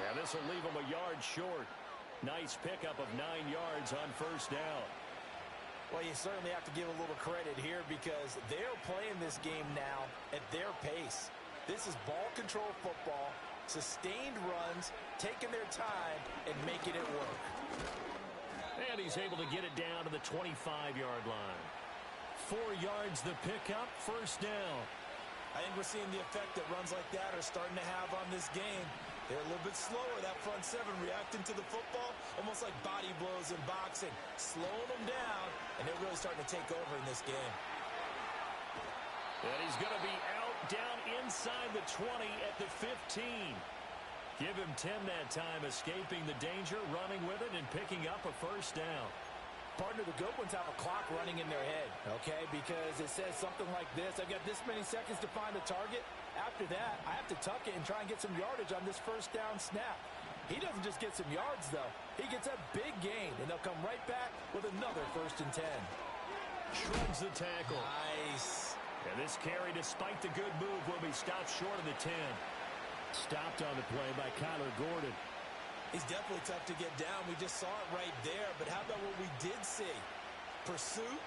And this will leave him a yard short. Nice pickup of 9 yards on 1st down. Well, you certainly have to give a little credit here because they're playing this game now at their pace. This is ball control football, sustained runs, taking their time, and making it work. And he's able to get it down to the 25-yard line. 4 yards the pickup, 1st down. I think we're seeing the effect that runs like that are starting to have on this game. They're a little bit slower, that front 7, reacting to the football, almost like body blows in boxing, slowing them down, and they're really starting to take over in this game. And he's going to be out down inside the 20 at the 15. Give him 10 that time, escaping the danger, running with it, and picking up a 1st down. Partner, the good ones have a clock running in their head, okay? Because it says something like this: I've got this many seconds to find a target. After that, I have to tuck it and try and get some yardage on this 1st down snap. He doesn't just get some yards, though. He gets a big gain, and they'll come right back with another 1st and 10. Shrugs the tackle. Nice. And this carry, despite the good move, will be stopped short of the 10. Stopped on the play by Kyler Gordon. He's definitely tough to get down. We just saw it right there. But how about what we did see? Pursuit,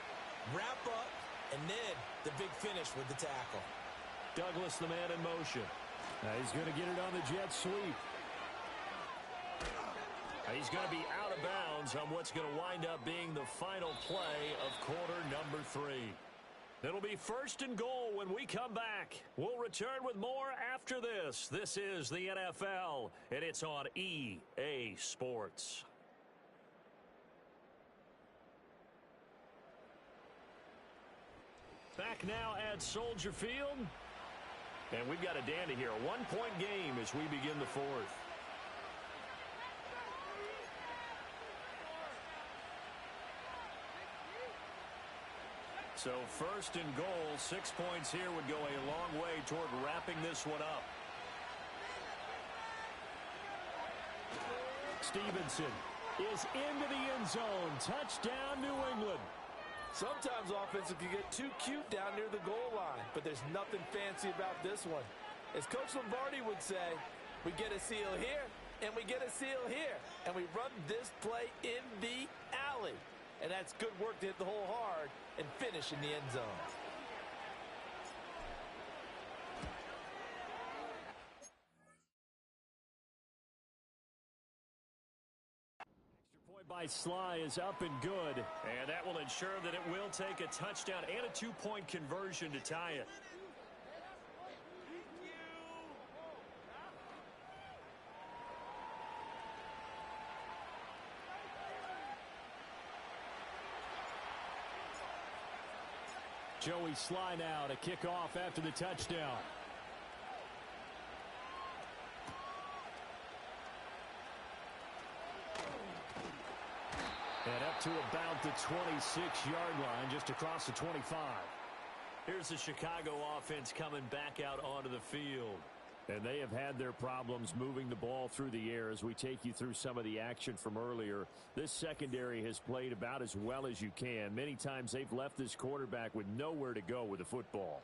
wrap up, and then the big finish with the tackle. Douglas, the man in motion. Now he's going to get it on the jet sweep. He's going to be out of bounds on what's going to wind up being the final play of quarter number 3. It'll be 1st and goal when we come back. We'll return with more after this. This is the NFL, and it's on EA Sports. Back now at Soldier Field. And we've got a dandy here. A 1-point game as we begin the 4th. So 1st and goal, 6 points here would go a long way toward wrapping this one up. Stevenson is into the end zone. Touchdown, New England. Sometimes offenses can get too cute down near the goal line, but there's nothing fancy about this one. As Coach Lombardi would say, we get a seal here, and we get a seal here, and we run this play in the alley. and that's good work to hit the hole hard and finish in the end zone. By Sly is up and good. And that will ensure that it will take a touchdown and a 2-point conversion to tie it. Joey Sly now to kick off after the touchdown. And up to about the 26-yard line, just across the 25. Here's the Chicago offense coming back out onto the field. And they have had their problems moving the ball through the air as we take you through some of the action from earlier. This secondary has played about as well as you can. Many times they've left this quarterback with nowhere to go with the football.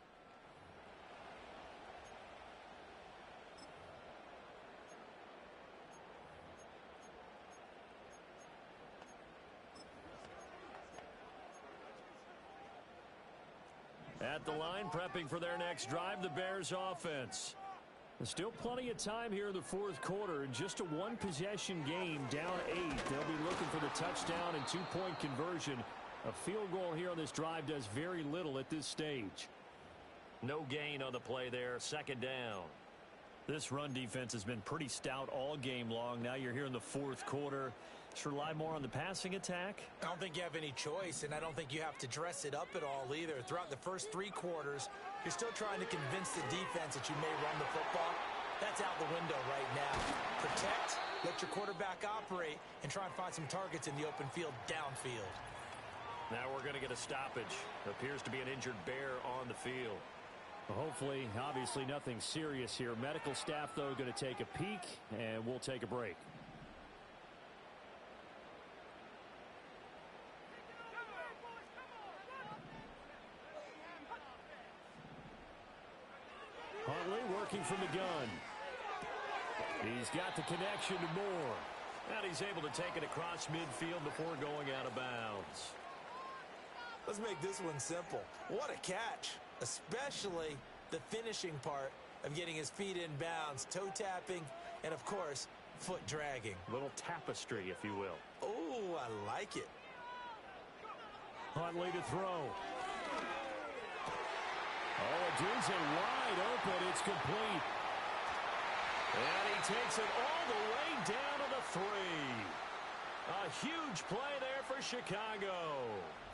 At the line, prepping for their next drive, the Bears offense. There's still plenty of time here in the fourth quarter. In just a one-possession game, down 8. They'll be looking for the touchdown and 2-point conversion. A field goal here on this drive does very little at this stage. No gain on the play there, second down. This run defense has been pretty stout all game long. Now you're here in the fourth quarter. Should rely more on the passing attack? I don't think you have any choice, and I don't think you have to dress it up at all either. Throughout the first 3 quarters, you're still trying to convince the defense that you may run the football. That's out the window right now. Protect, let your quarterback operate, and try and find some targets in the open field downfield. Now we're going to get a stoppage. Appears to be an injured Bear on the field. Hopefully, obviously nothing serious here. Medical staff, though, going to take a peek, and we'll take a break. Huntley working from the gun. He's got the connection to Moore. And he's able to take it across midfield before going out of bounds. Let's make this one simple. What a catch, especially the finishing part of getting his feet in bounds, toe tapping, and of course, foot dragging. A little tapestry, if you will. Oh, I like it. Huntley to throw. Oh, a dude's it wide open. It's complete. And he takes it all the way down to the 3. A huge play there for Chicago.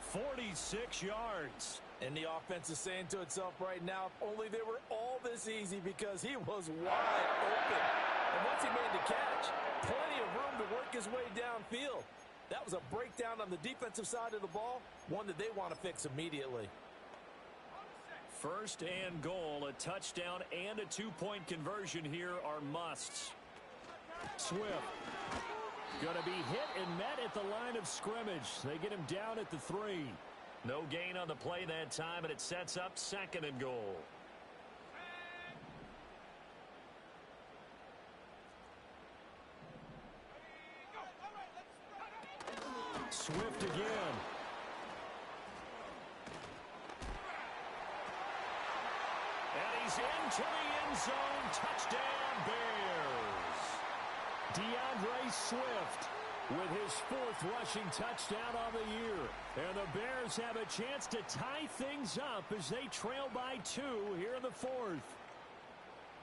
46 yards. And the offense is saying to itself right now, if only they were all this easy, because he was wide open. And once he made the catch, plenty of room to work his way downfield. That was a breakdown on the defensive side of the ball, one that they want to fix immediately. First and goal, a touchdown and a 2-point conversion here are musts. Swift going to be hit and met at the line of scrimmage. They get him down at the 3. No gain on the play that time, and it sets up second and goal. Swift again. And he's into the end zone. Touchdown, Bears. DeAndre Swift with his 4th rushing touchdown on the year. And the Bears have a chance to tie things up as they trail by 2 here in the 4th.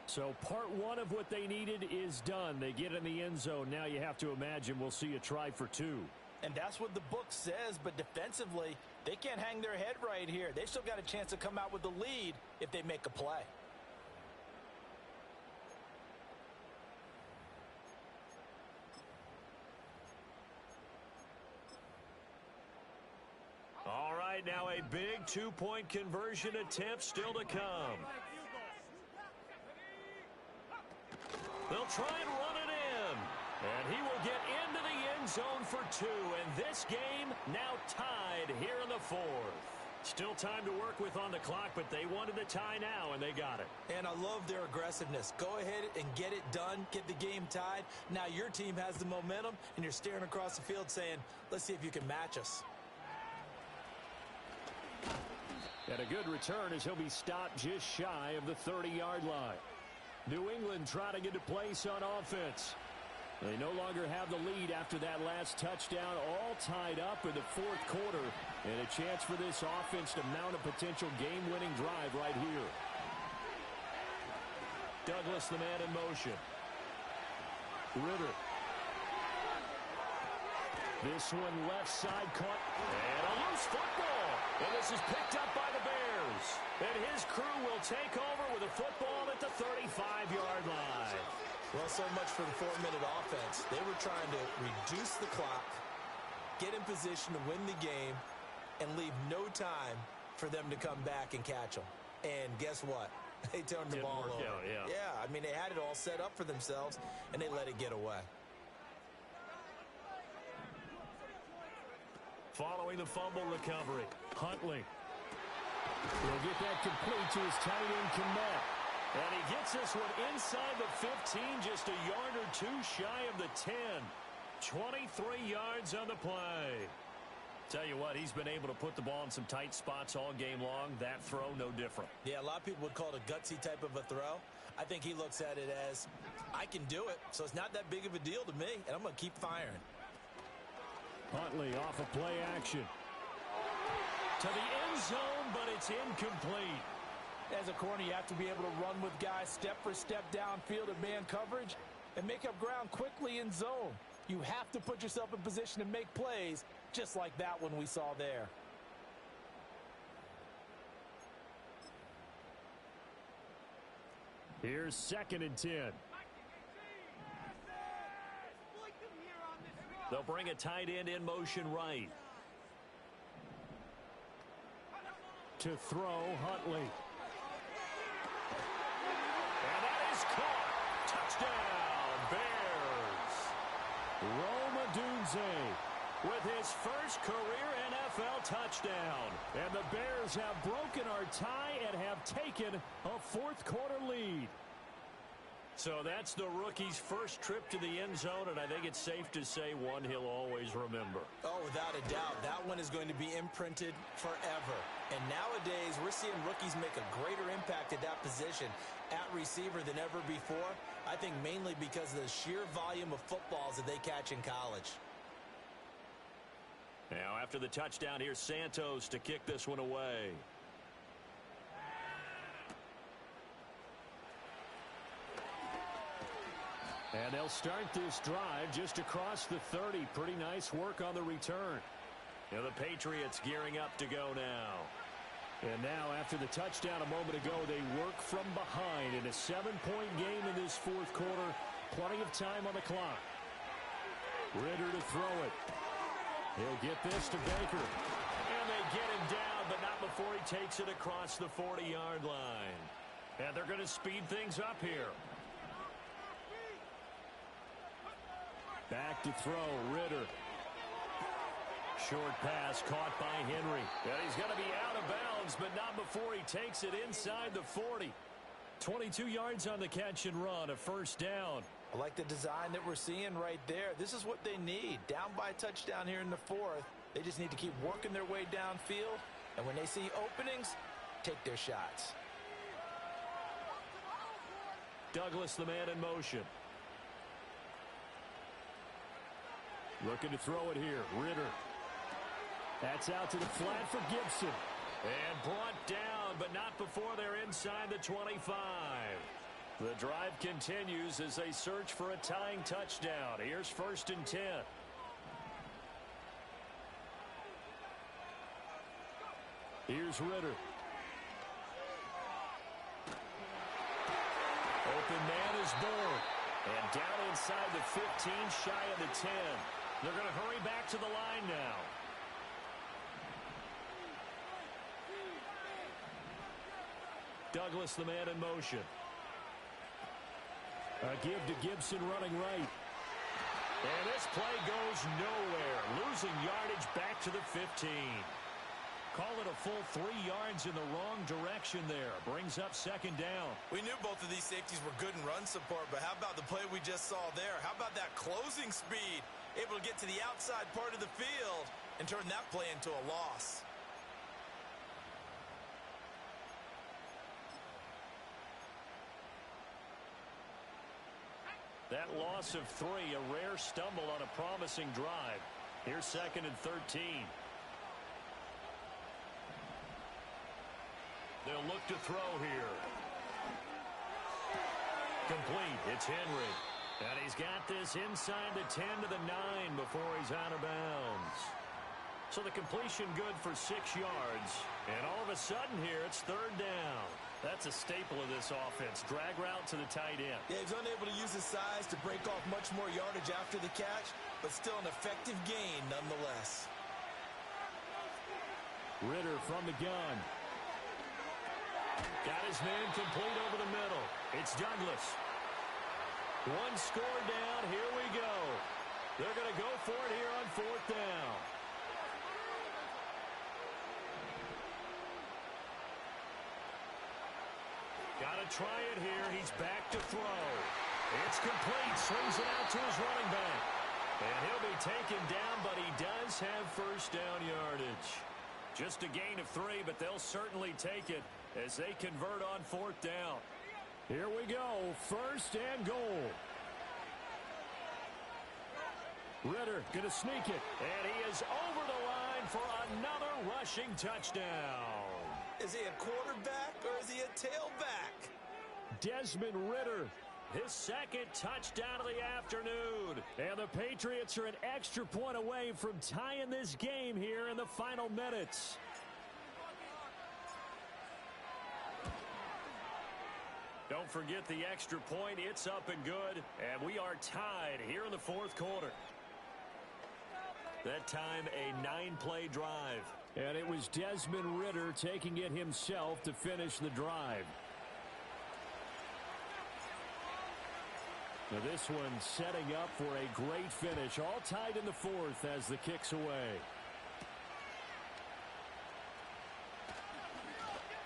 So part 1 of what they needed is done. They get in the end zone. Now you have to imagine we'll see a try for 2. And that's what the book says, but defensively, they can't hang their head right here. They've still got a chance to come out with the lead if they make a play. All right, now a big 2-point conversion attempt still to come. They'll try and run it in. And he will get into the end zone for 2. And this game now tied here in the 4th. Still time to work with on the clock, but they wanted the tie now, and they got it. And I love their aggressiveness. Go ahead and get it done. Get the game tied. Now your team has the momentum, and you're staring across the field saying, let's see if you can match us. And a good return as he'll be stopped just shy of the 30-yard line. New England trotting into place on offense. They no longer have the lead after that last touchdown, all tied up in the fourth quarter, and a chance for this offense to mount a potential game-winning drive right here. Douglas, the man in motion. Ritter. This one left side caught, and a loose football. And this is picked up by the Bears. And his crew will take over with a football at the 35-yard line. Well, so much for the 4-minute offense. They were trying to reduce the clock, get in position to win the game, and leave no time for them to come back and catch them. And guess what? They turned the ball over. Yeah, I mean, they had it all set up for themselves, and they let it get away. Following the fumble recovery, Huntley will get that complete to his tight end, Kmet. And he gets this one inside the 15, just a yard or two shy of the 10. 23 yards on the play. Tell you what, he's been able to put the ball in some tight spots all game long. That throw, no different. Yeah, a lot of people would call it a gutsy type of a throw. I think he looks at it as, I can do it, so it's not that big of a deal to me, and I'm going to keep firing. Huntley off of play action. To the end zone, but it's incomplete. As a corner, you have to be able to run with guys step for step downfield of man coverage and make up ground quickly in zone. You have to put yourself in position to make plays, just like that one we saw there. Here's 2nd and 10. They'll bring a tight end in motion right. To throw, Huntley. And that is caught. Touchdown, Bears. Rome Odunze With his first career NFL touchdown. And the Bears have broken our tie and have taken a fourth quarter lead. So that's the rookie's first trip to the end zone, and I think it's safe to say one he'll always remember. Oh, without a doubt. That one is going to be imprinted forever. And nowadays, we're seeing rookies make a greater impact at that position at receiver than ever before. I think mainly because of the sheer volume of footballs that they catch in college. Now, after the touchdown, here's Santos to kick this one away. And they'll start this drive just across the 30. Pretty nice work on the return. Now the Patriots gearing up to go now. And now, after the touchdown a moment ago, they work from behind in a 7-point game in this fourth quarter. Plenty of time on the clock. Ritter to throw it. He'll get this to Baker. And they get him down, but not before he takes it across the 40-yard line. And they're going to speed things up here. Back to throw, Ritter. Short pass caught by Henry. And he's going to be out of bounds, but not before he takes it inside the 40. 22 yards on the catch and run, a first down. I like the design that we're seeing right there. This is what they need. Down by a touchdown here in the fourth. They just need to keep working their way downfield. And when they see openings, take their shots. Douglas, the man in motion. Looking to throw it here. Ritter. That's out to the flat for Gibson. And brought down, but not before they're inside the 25. The drive continues as they search for a tying touchdown. Here's 1st and 10. Here's Ritter. Open man is Bourne. And down inside the 15, shy of the 10. They're going to hurry back to the line now. Douglas, the man in motion. A give to Gibson running right. And this play goes nowhere. Losing yardage back to the 15. Call it a full 3 yards in the wrong direction there. Brings up 2nd down. We knew both of these safeties were good in run support, but how about the play we just saw there? How about that closing speed? Able to get to the outside part of the field and turn that play into a loss. loss of 3, a rare stumble on a promising drive. Here's 2nd and 13. They'll look to throw here. Complete. It's Henry. And he's got this inside the 10 to the 9 before he's out of bounds. So the completion good for 6 yards. And all of a sudden here, it's 3rd down. That's a staple of this offense. Drag route to the tight end. Yeah, he's unable to use his size to break off much more yardage after the catch, but still an effective gain nonetheless. Ritter from the gun. Got his man complete over the middle. It's Douglas. 1 score down. Here we go. They're going to go for it here on 4th down. Got to try it here. He's back to throw. It's complete. Swings it out to his running back. And he'll be taken down, but he does have 1st down yardage. Just a gain of 3, but they'll certainly take it as they convert on 4th down. Here we go. 1st and goal. Ritter going to sneak it. And he is over the line for another rushing touchdown. Is he a quarterback or is he a tailback? Desmond Ritter. His 2nd touchdown of the afternoon. And the Patriots are an extra point away from tying this game here in the final minutes. Don't forget the extra point. It's up and good. And we are tied here in the 4th quarter. That time, a 9-play drive. And it was Desmond Ritter taking it himself to finish the drive. Now this one setting up for a great finish. All tied in the 4th as the kick's away.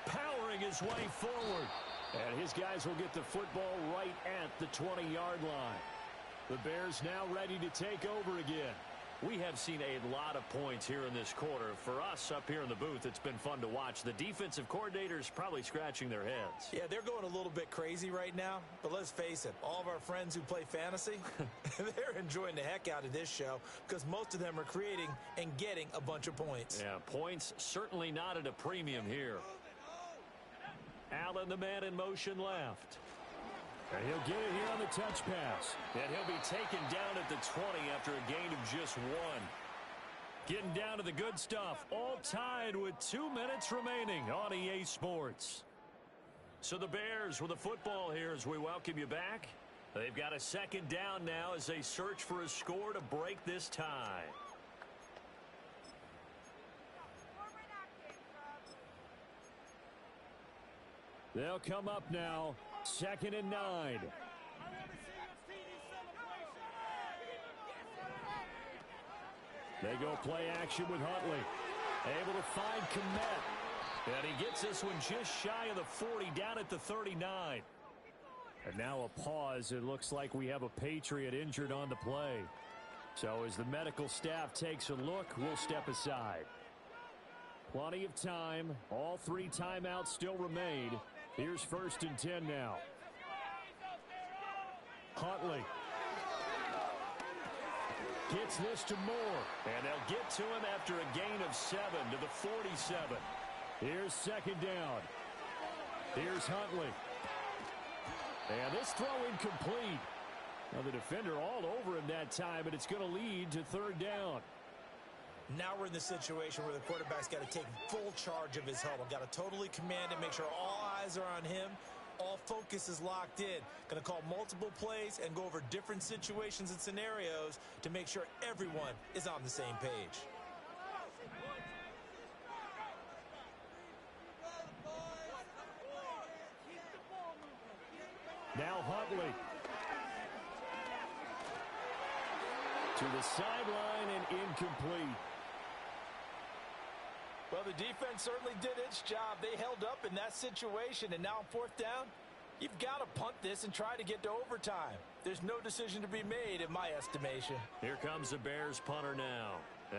Powering his way forward. And his guys will get the football right at the 20-yard line. The Bears now ready to take over again. We have seen a lot of points here in this quarter. For us up here in the booth, it's been fun to watch. The defensive coordinators probably scratching their heads. Yeah, they're going a little bit crazy right now. But let's face it, all of our friends who play fantasy, they're enjoying the heck out of this show because most of them are creating and getting a bunch of points. Yeah, points certainly not at a premium here. Allen, the man in motion left. And he'll get it here on the touch pass. And he'll be taken down at the 20 after a gain of just 1. Getting down to the good stuff. All tied with 2 minutes remaining on EA Sports. So the Bears with the football here as we welcome you back. They've got a 2nd down now as they search for a score to break this tie. They'll come up now. 2nd and 9. They go play action with Huntley. Able to find Kmet. And he gets this one just shy of the 40, down at the 39. And now a pause. It looks like we have a Patriot injured on the play. So as the medical staff takes a look, we'll step aside. Plenty of time. All 3 timeouts still remain. Here's 1st and 10 now. Huntley gets this to Moore. And they'll get to him after a gain of 7 to the 47. Here's 2nd down. Here's Huntley. And this throw incomplete. Now the defender all over him that time, but it's going to lead to 3rd down. Now we're in the situation where the quarterback's got to take full charge of his huddle. Got to totally command it, make sure all eyes are on him. All focus is locked in. Going to call multiple plays and go over different situations and scenarios to make sure everyone is on the same page. Now Huntley. To the sideline and incomplete. Well, the defense certainly did its job. They held up in that situation, and now on 4th down, you've got to punt this and try to get to overtime. There's no decision to be made in my estimation. Here comes the Bears punter now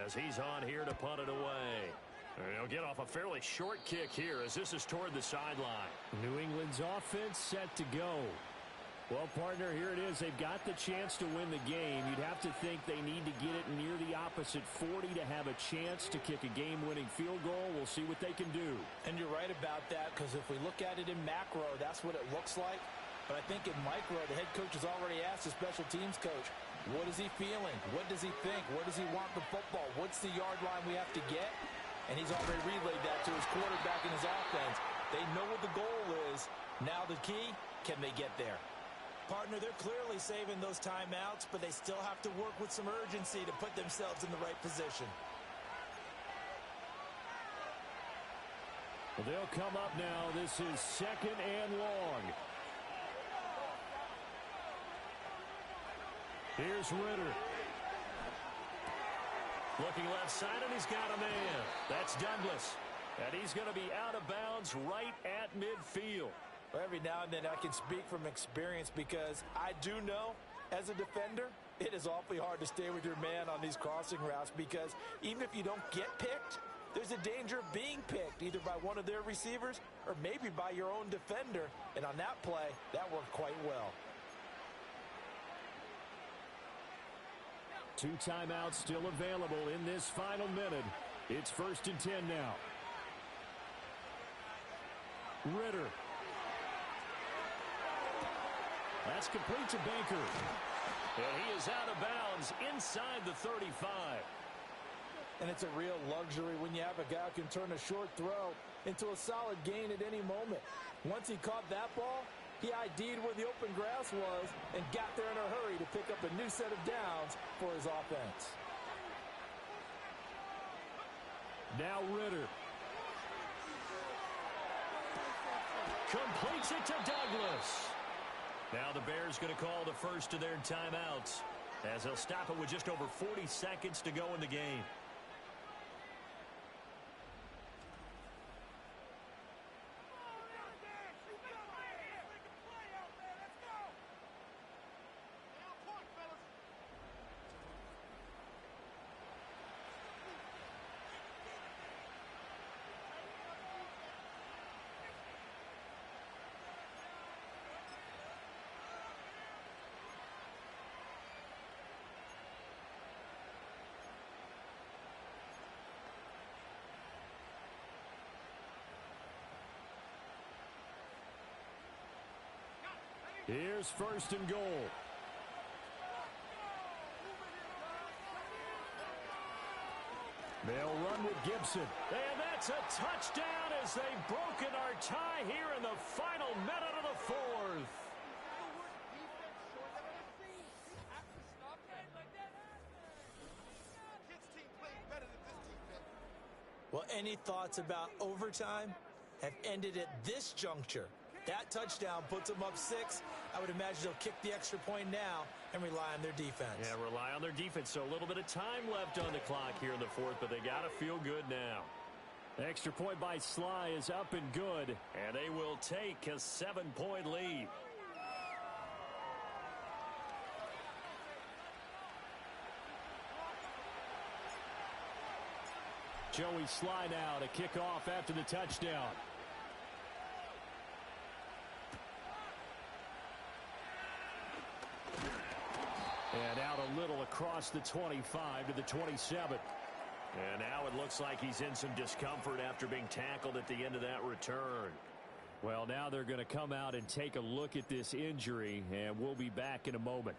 as he's on here to punt it away. And he'll get off a fairly short kick here as this is toward the sideline. New England's offense set to go. Well, partner, here it is. They've got the chance to win the game. You'd have to think they need to get it near the opposite 40 to have a chance to kick a game-winning field goal. We'll see what they can do. And you're right about that, because if we look at it in macro, that's what it looks like. But I think in micro, the head coach has already asked the special teams coach, what is he feeling? What does he think? Where does he want the football? What's the yard line we have to get? And he's already relayed that to his quarterback and his offense. They know what the goal is. Now the key, can they get there? Partner, they're clearly saving those timeouts, but they still have to work with some urgency to put themselves in the right position. Well, they'll come up now. This is 2nd and long. Here's Ritter. Looking left side, and he's got a man. That's Douglas. And he's going to be out of bounds right at midfield. Well, every now and then I can speak from experience, because I do know, as a defender, it is awfully hard to stay with your man on these crossing routes, because even if you don't get picked, there's a danger of being picked, either by one of their receivers or maybe by your own defender. And on that play, that worked quite well. 2 timeouts still available in this final minute. It's 1st and 10 now. Ritter. That's complete to Baker. And he is out of bounds inside the 35. And it's a real luxury when you have a guy who can turn a short throw into a solid gain at any moment. Once he caught that ball, he ID'd where the open grass was and got there in a hurry to pick up a new set of downs for his offense. Now Ritter. Completes it to Douglas. Now the Bears going to call the first of their timeouts, as they'll stop it with just over 40 seconds to go in the game. Here's 1st and goal. They'll run with Gibson. And that's a touchdown as they've broken our tie here in the final minute of the 4th. Well, any thoughts about overtime have ended at this juncture. That touchdown puts them up 6. I would imagine they'll kick the extra point now and rely on their defense. Yeah, rely on their defense. So a little bit of time left on the clock here in the 4th, but they got to feel good now. Extra point by Sly is up and good. And they will take a 7-point lead. Joey Sly now to kick off after the touchdown. And out a little across the 25 to the 27. And now it looks like he's in some discomfort after being tackled at the end of that return. Well, now they're going to come out and take a look at this injury, and we'll be back in a moment.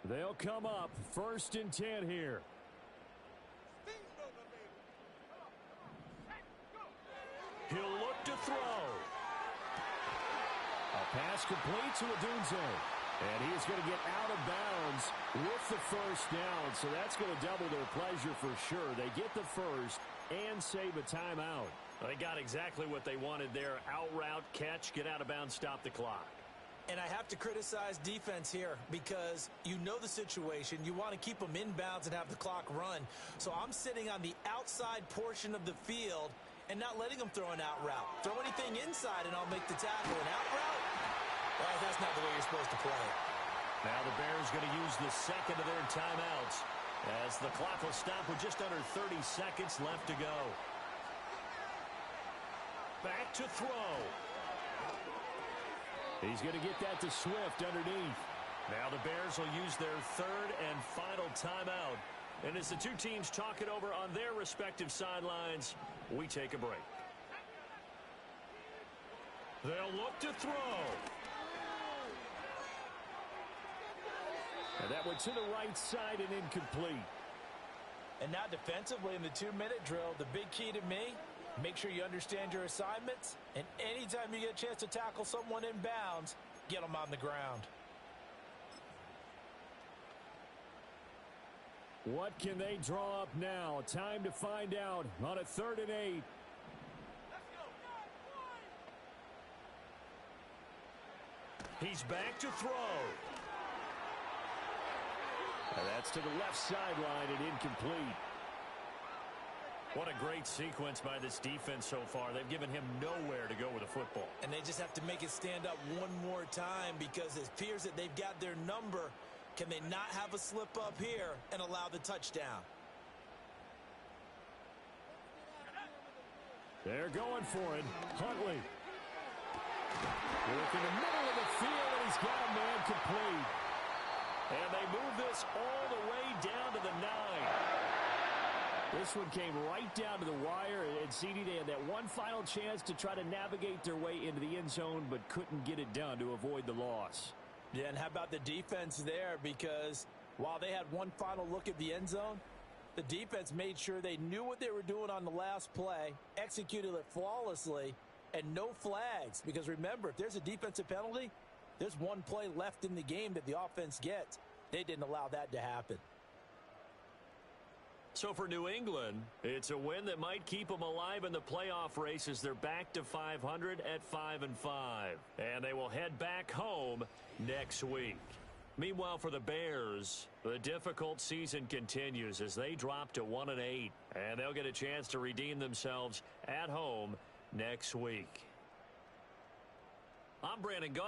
They'll come up 1st and 10 here. He'll look to throw. A pass complete to Odunze. And he is going to get out of bounds with the 1st down. So that's going to double their pleasure for sure. They get the 1st and save a timeout. They got exactly what they wanted there. Out route, catch, get out of bounds, stop the clock. And I have to criticize defense here, because you know the situation. You want to keep them in bounds and have the clock run. So I'm sitting on the outside portion of the field and not letting them throw an out route. Throw anything inside and I'll make the tackle. An out route? Well, that's not the way you're supposed to play it. Now the Bears going to use the 2nd of their timeouts. As the clock will stop with just under 30 seconds left to go. Back to throw. He's going to get that to Swift underneath. Now the Bears will use their third and final timeout. And as the two teams talk it over on their respective sidelines, we take a break. They'll look to throw. And that went to the right side and incomplete. And now defensively in the 2-minute drill, the big key to me, make sure you understand your assignments. And anytime you get a chance to tackle someone in bounds, get them on the ground. What can they draw up now? Time to find out on a 3rd and 8. He's back to throw. And that's to the left sideline and incomplete. What a great sequence by this defense so far. They've given him nowhere to go with the football. And they just have to make it stand up one more time because it appears that they've got their number. Can they not have a slip up here and allow the touchdown? They're going for it. Huntley. Work in the middle of the field, and he's got a man complete. And they move this all the way down to the 9. This one came right down to the wire, and CD, they had that one final chance to try to navigate their way into the end zone, but couldn't get it done to avoid the loss. Yeah, and how about the defense there? Because while they had one final look at the end zone, the defense made sure they knew what they were doing on the last play, executed it flawlessly, and no flags. Because remember, if there's a defensive penalty, there's one play left in the game that the offense gets. They didn't allow that to happen. So for New England, it's a win that might keep them alive in the playoff race as they're back to 500 at 5-5. And they will head back home next week. Meanwhile, for the Bears, the difficult season continues as they drop to 1-8. And they'll get a chance to redeem themselves at home next week. I'm Brandon Gunn.